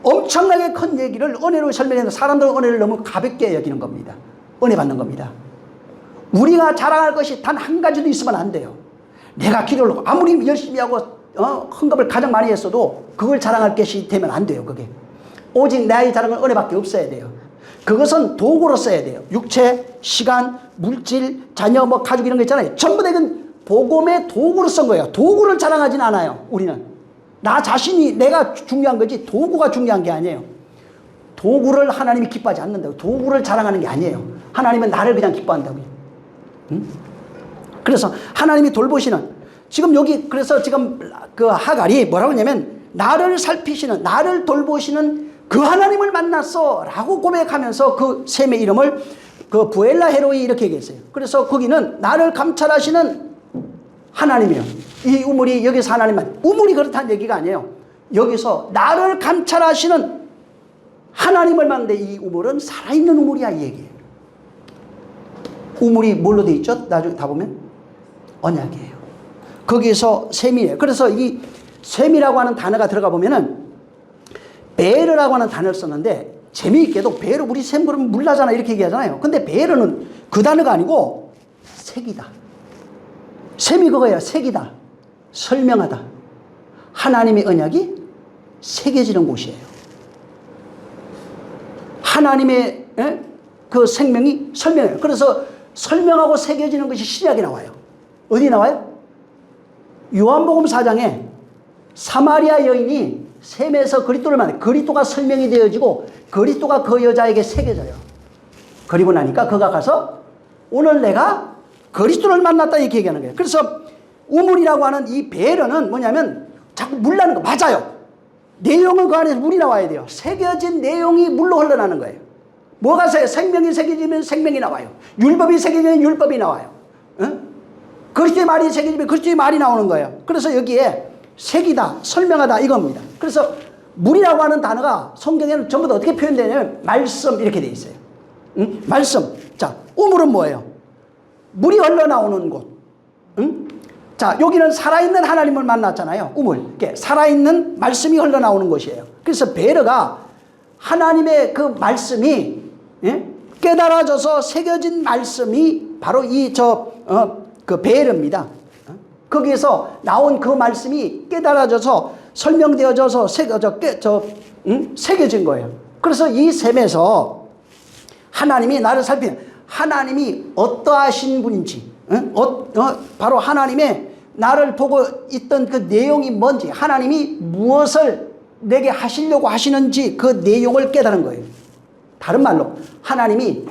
엄청나게 큰 얘기를 은혜로 설명했는데 사람들은 은혜를 너무 가볍게 여기는 겁니다. 은혜 받는 겁니다. 우리가 자랑할 것이 단 한 가지도 있으면 안 돼요. 내가 기도를 아무리 열심히 하고 헌금을 가장 많이 했어도 그걸 자랑할 것이 되면 안 돼요. 그게 오직 나의 자랑은 은혜밖에 없어야 돼요. 그것은 도구로 써야 돼요. 육체, 시간, 물질, 자녀, 가족 이런 거 있잖아요. 전부 다 이건 복음의 도구로 쓴 거예요. 도구를 자랑하진 않아요. 우리는 나 자신이 내가 중요한 거지 도구가 중요한 게 아니에요. 도구를 하나님이 기뻐하지 않는다고. 도구를 자랑하는 게 아니에요. 하나님은 나를 그냥 기뻐한다고요. 그래서 하나님이 돌보시는 지금 여기 그래서 지금 그 하갈이 뭐라고 하냐면 나를 살피시는 나를 돌보시는 그 하나님을 만났어 라고 고백하면서 그 셈의 이름을 그 부엘라 헤로이 이렇게 얘기했어요. 그래서 거기는 나를 감찰하시는 하나님이요. 이 우물이 여기서 하나님만 우물이 그렇다는 얘기가 아니에요. 여기서 나를 감찰하시는 하나님을 만났는데 이 우물은 살아있는 우물이야 이 얘기예요. 우물이 뭘로 돼 있죠? 나중에 다 보면 언약이에요. 거기서 셈이에요. 그래서 이 셈이라고 하는 단어가 들어가 보면은 베르라고 하는 단어를 썼는데 재미있게도 베르 우리 셈 그러면 물나잖아 이렇게 얘기하잖아요. 근데 베르는 그 단어가 아니고 색이다. 셈이 그거예요. 색이다. 설명하다. 하나님의 언약이 새겨지는 곳이에요. 하나님의 그 생명이 설명해요. 그래서 설명하고 새겨지는 것이 신약에 나와요. 어디 나와요? 요한복음 4장에 사마리아 여인이 셈에서 그리스도를 만나요. 그리스도가 설명이 되어지고 그리스도가 그 여자에게 새겨져요. 그리고 나니까 그가 가서 오늘 내가 그리스도를 만났다 이렇게 얘기하는 거예요. 그래서 우물이라고 하는 이 베르는 뭐냐면 자꾸 물 나는 거 맞아요. 내용은 그 안에서 물이 나와야 돼요. 새겨진 내용이 물로 흘러나는 거예요. 뭐가 생명이 새겨지면 생명이 나와요. 율법이 새겨지면 율법이 나와요. 그리스도의 말이 새겨지면 그리스도의 말이 나오는 거예요. 그래서 여기에 색이다, 설명하다 이겁니다. 그래서 물이라고 하는 단어가 성경에는 전부 다 어떻게 표현되냐면 말씀 이렇게 돼 있어요. 말씀. 자, 우물은 뭐예요? 물이 흘러나오는 곳. 자, 여기는 살아있는 하나님을 만났잖아요. 우물. 이렇게 살아있는 말씀이 흘러나오는 곳이에요. 그래서 베르가 하나님의 그 말씀이 깨달아져서 새겨진 말씀이 바로 그 베르입니다. 거기에서 나온 그 말씀이 깨달아져서 설명되어져서 새겨진 거예요. 그래서 이 셈에서 하나님이 나를 살피는, 하나님이 어떠하신 분인지, 바로 하나님의 나를 보고 있던 그 내용이 뭔지, 하나님이 무엇을 내게 하시려고 하시는지 그 내용을 깨달은 거예요. 다른 말로 하나님이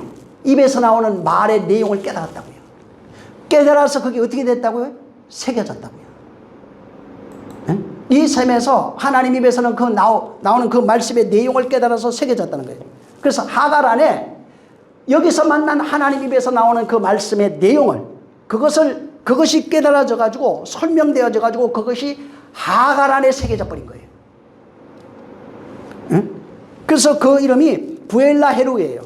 입에서 나오는 말의 내용을 깨달았다고요. 깨달아서 그게 어떻게 됐다고요? 새겨졌다고요. 이 셈에서 하나님 입에서는 그 나오는 그 말씀의 내용을 깨달아서 새겨졌다는 거예요. 그래서 하갈 안에 여기서 만난 하나님 입에서 나오는 그 말씀의 내용을, 그것이 깨달아져 가지고 설명되어져 가지고 그것이 하갈 안에 새겨져 버린 거예요. 그래서 그 이름이 부엘라 헤로이예요.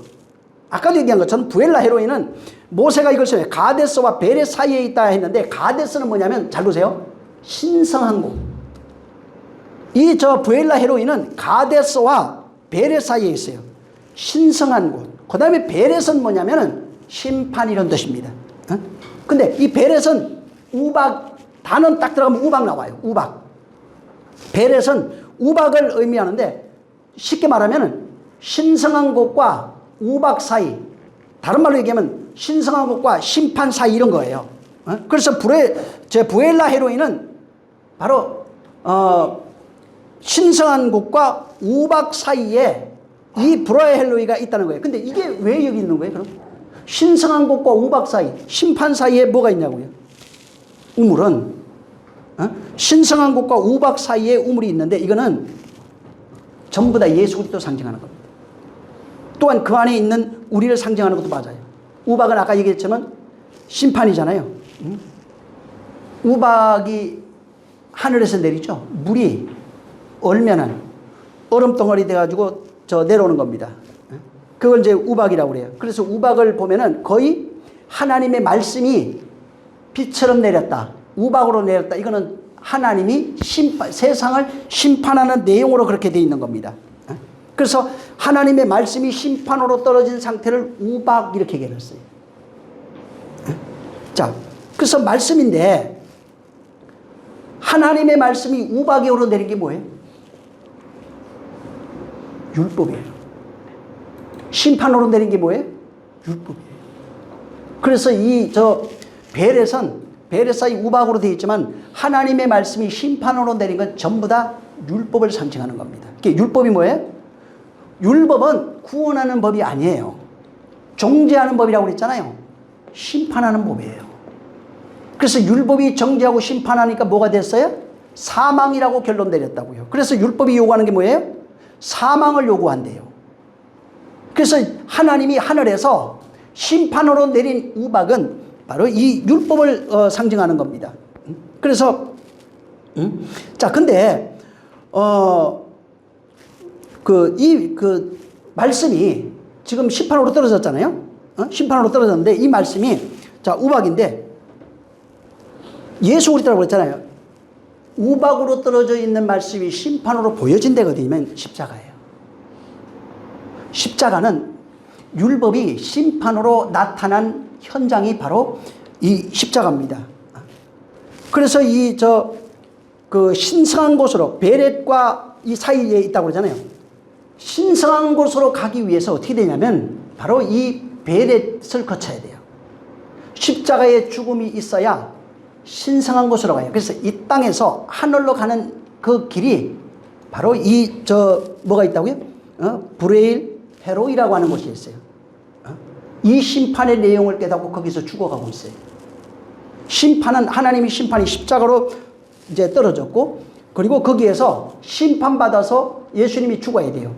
아까도 얘기한 것처럼 부엘라 헤로이는 모세가 이걸 써요. 가데스와 베레 사이에 있다 했는데, 가데스는 뭐냐면 잘 보세요. 신성한 곳. 이 부엘라 헤로이는 가데스와 베레 사이에 있어요. 신성한 곳. 그 다음에 베렛은 뭐냐면은 심판 이런 뜻입니다. 근데 이 베렛은 우박, 단은 딱 들어가면 우박 나와요. 우박. 베렛은 우박을 의미하는데, 쉽게 말하면은 신성한 곳과 우박 사이, 다른 말로 얘기하면 신성한 곳과 심판 사이 이런 거예요. 그래서 부엘라 헤로이는 바로 신성한 곳과 우박 사이에 이 브로에 헬로이가 있다는 거예요. 근데 이게 왜 여기 있는 거예요, 그럼? 신성한 곳과 우박 사이, 심판 사이에 뭐가 있냐고요? 우물은, 신성한 곳과 우박 사이에 우물이 있는데, 이거는 전부 다 예수 그리스도 상징하는 겁니다. 또한 그 안에 있는 우리를 상징하는 것도 맞아요. 우박은 아까 얘기했지만 심판이잖아요. 우박이 하늘에서 내리죠. 물이 얼면은 얼음덩어리 돼가지고 내려오는 겁니다. 그걸 이제 우박이라고 그래요. 그래서 우박을 보면은 거의 하나님의 말씀이 비처럼 내렸다, 우박으로 내렸다. 이거는 하나님이 세상을 심판하는 내용으로 그렇게 되어 있는 겁니다. 그래서 하나님의 말씀이 심판으로 떨어진 상태를 우박 이렇게 얘기했어요. 자, 그래서 말씀인데 하나님의 말씀이 우박으로 내린 게 뭐예요? 율법이에요. 심판으로 내린 게 뭐예요? 율법이에요. 그래서 베렛사이 우박으로 되어 있지만 하나님의 말씀이 심판으로 내린 건 전부 다 율법을 상징하는 겁니다. 율법이 뭐예요? 율법은 구원하는 법이 아니에요. 정죄하는 법이라고 그랬잖아요. 심판하는 법이에요. 그래서 율법이 정죄하고 심판하니까 뭐가 됐어요? 사망이라고 결론 내렸다고요. 그래서 율법이 요구하는 게 뭐예요? 사망을 요구한대요. 그래서 하나님이 하늘에서 심판으로 내린 우박은 바로 이 율법을 상징하는 겁니다. 그래서 자, 근데 그 말씀이 지금 심판으로 떨어졌잖아요. 심판으로 떨어졌는데 이 말씀이 우박인데 예수 그리스도라고 그랬잖아요. 우박으로 떨어져 있는 말씀이 심판으로 보여진 데가 어디냐면 십자가예요. 십자가는 율법이 심판으로 나타난 현장이 바로 이 십자가입니다. 그래서 그 신성한 곳으로 베렛과 이 사이에 있다고 그러잖아요. 신성한 곳으로 가기 위해서 어떻게 되냐면 바로 이 베렛을 거쳐야 돼요. 십자가의 죽음이 있어야 신성한 곳으로 가요. 그래서 이 땅에서 하늘로 가는 그 길이 바로 뭐가 있다고요? 브레일 헤로이라고 하는 곳이 있어요. 이 심판의 내용을 깨닫고 거기서 죽어가고 있어요. 심판은 하나님의 심판이 십자가로 이제 떨어졌고, 그리고 거기에서 심판받아서 예수님이 죽어야 돼요.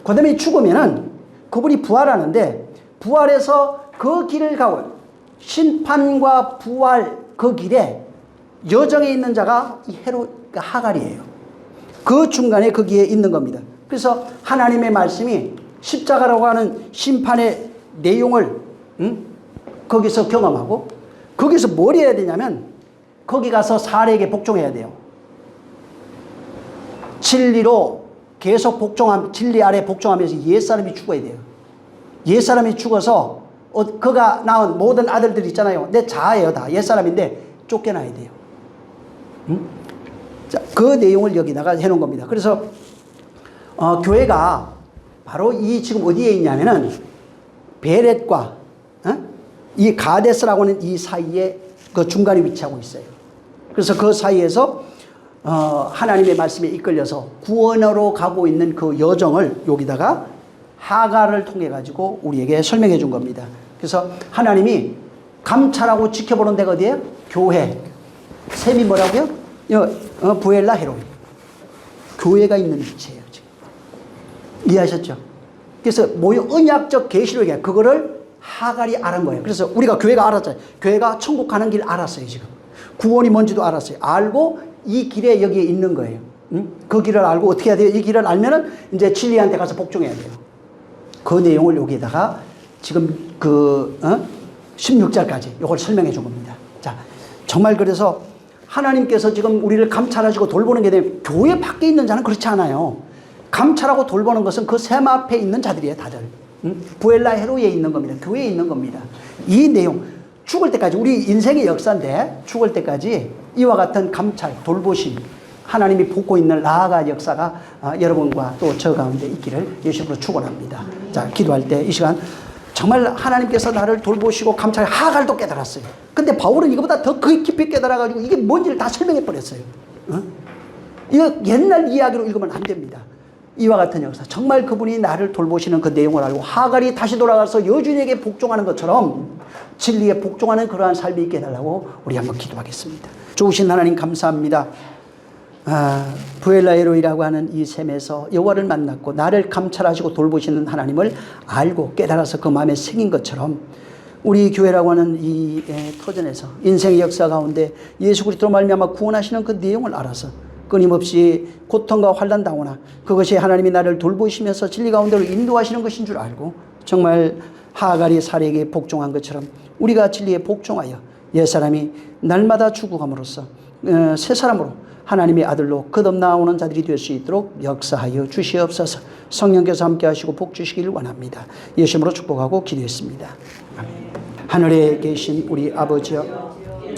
그 다음에 죽으면은 그분이 부활하는데, 부활해서 그 길을 가고 심판과 부활 그 길에 여정에 있는 자가 이 하갈이에요. 그 중간에 거기에 있는 겁니다. 그래서 하나님의 말씀이 십자가라고 하는 심판의 내용을 거기서 경험하고, 거기서 뭘 해야 되냐면 거기 가서 사례에게 복종해야 돼요. 진리로 계속 진리 아래 복종하면서 옛사람이 죽어야 돼요. 옛사람이 죽어서 그가 낳은 모든 아들들 있잖아요. 내 자아예요. 다 옛사람인데 쫓겨나야 돼요. 자, 그 내용을 여기다가 해놓은 겁니다. 그래서 교회가 바로 이 지금 어디에 있냐면은 베렛과 이 가데스라고 하는 이 사이에 그 중간에 위치하고 있어요. 그래서 그 사이에서 하나님의 말씀에 이끌려서 구원으로 가고 있는 그 여정을 여기다가 하갈을 통해 가지고 우리에게 설명해 준 겁니다. 그래서 하나님이 감찰하고 지켜보는 데가 어디예요? 교회. 셈이 뭐라고요? 부엘라 헤로이. 교회가 있는 위치예요, 지금. 이해하셨죠? 그래서 언약적 계시를 얘기해요. 그거를 하갈이 알은 거예요. 그래서 우리가 교회가 알았잖아요. 교회가 천국 가는 길 알았어요, 지금. 구원이 뭔지도 알았어요. 알고 이 길에 여기에 있는 거예요. 그 길을 알고 어떻게 해야 돼요? 이 길을 알면은 이제 진리한테 가서 복종해야 돼요. 그 내용을 여기다가 지금 16절까지 이걸 설명해 준 겁니다. 자, 정말 그래서 하나님께서 지금 우리를 감찰하시고 돌보는 게 되면 교회 밖에 있는 자는 그렇지 않아요. 감찰하고 돌보는 것은 그 셈 앞에 있는 자들이에요, 다들. 부엘라 헤로이에 있는 겁니다. 교회에 있는 겁니다. 이 내용, 죽을 때까지, 우리 인생의 역사인데 죽을 때까지 이와 같은 감찰, 돌보심, 하나님이 복고 있는 나아가 역사가 여러분과 또 저 가운데 있기를 예수님으로 축원합니다. 자, 기도할 때 이 시간 정말 하나님께서 나를 돌보시고 감찰, 하갈도 깨달았어요. 근데 바울은 이거보다 더 깊이 깨달아가지고 이게 뭔지를 다 설명해 버렸어요. 이거 옛날 이야기로 읽으면 안 됩니다. 이와 같은 역사, 정말 그분이 나를 돌보시는 그 내용을 알고 하갈이 다시 돌아가서 여주인에게 복종하는 것처럼 진리에 복종하는 그러한 삶이 있게 해달라고 우리 한번 기도하겠습니다. 좋으신 하나님 감사합니다. 부엘라에로이라고 하는 이 셈에서 여호와를 만났고 나를 감찰하시고 돌보시는 하나님을 알고 깨달아서 그 마음에 새긴 것처럼 우리 교회라고 하는 이 터전에서 인생의 역사 가운데 예수 그리스도로 말미암아 구원하시는 그 내용을 알아서 끊임없이 고통과 환난 당하나 그것이 하나님이 나를 돌보시면서 진리 가운데로 인도하시는 것인 줄 알고 정말 하갈이 사례에게 복종한 것처럼 우리가 진리에 복종하여 옛사람이 날마다 죽어감으로써 새 사람으로 하나님의 아들로 거듭나오는 자들이 될 수 있도록 역사하여 주시옵소서. 성령께서 함께 하시고 복 주시길 원합니다. 예수님으로 축복하고 기도했습니다. 아멘. 하늘에 계신 우리 아버지여,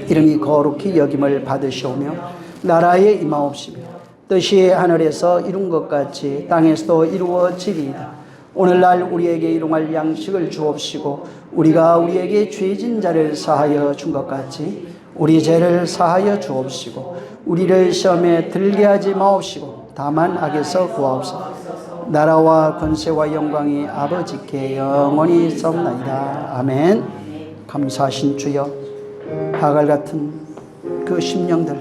이름이 거룩히 여김을 받으시오며 나라에 임하옵시며 뜻이 하늘에서 이룬 것 같이 땅에서도 이루어지리이다. 오늘날 우리에게 일용할 양식을 주옵시고 우리가 우리에게 죄진 자를 사하여 준 것 같이 우리 죄를 사하여 주옵시고 우리를 시험에 들게 하지 마옵시고 다만 악에서 구하옵소서. 나라와 권세와 영광이 아버지께 영원히 있사옵나이다. 아멘. 감사하신 주여, 하갈 같은 그 심령들,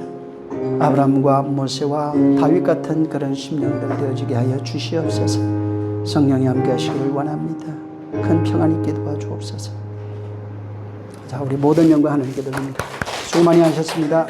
아브라함과 모세와 다윗 같은 그런 심령들 되어지게 하여 주시옵소서. 성령이 함께 하시길 원합니다. 큰 평안 있게 도와주옵소서. 자, 우리 모든 영광 하나님께 드립니다. 수고 많이 하셨습니다.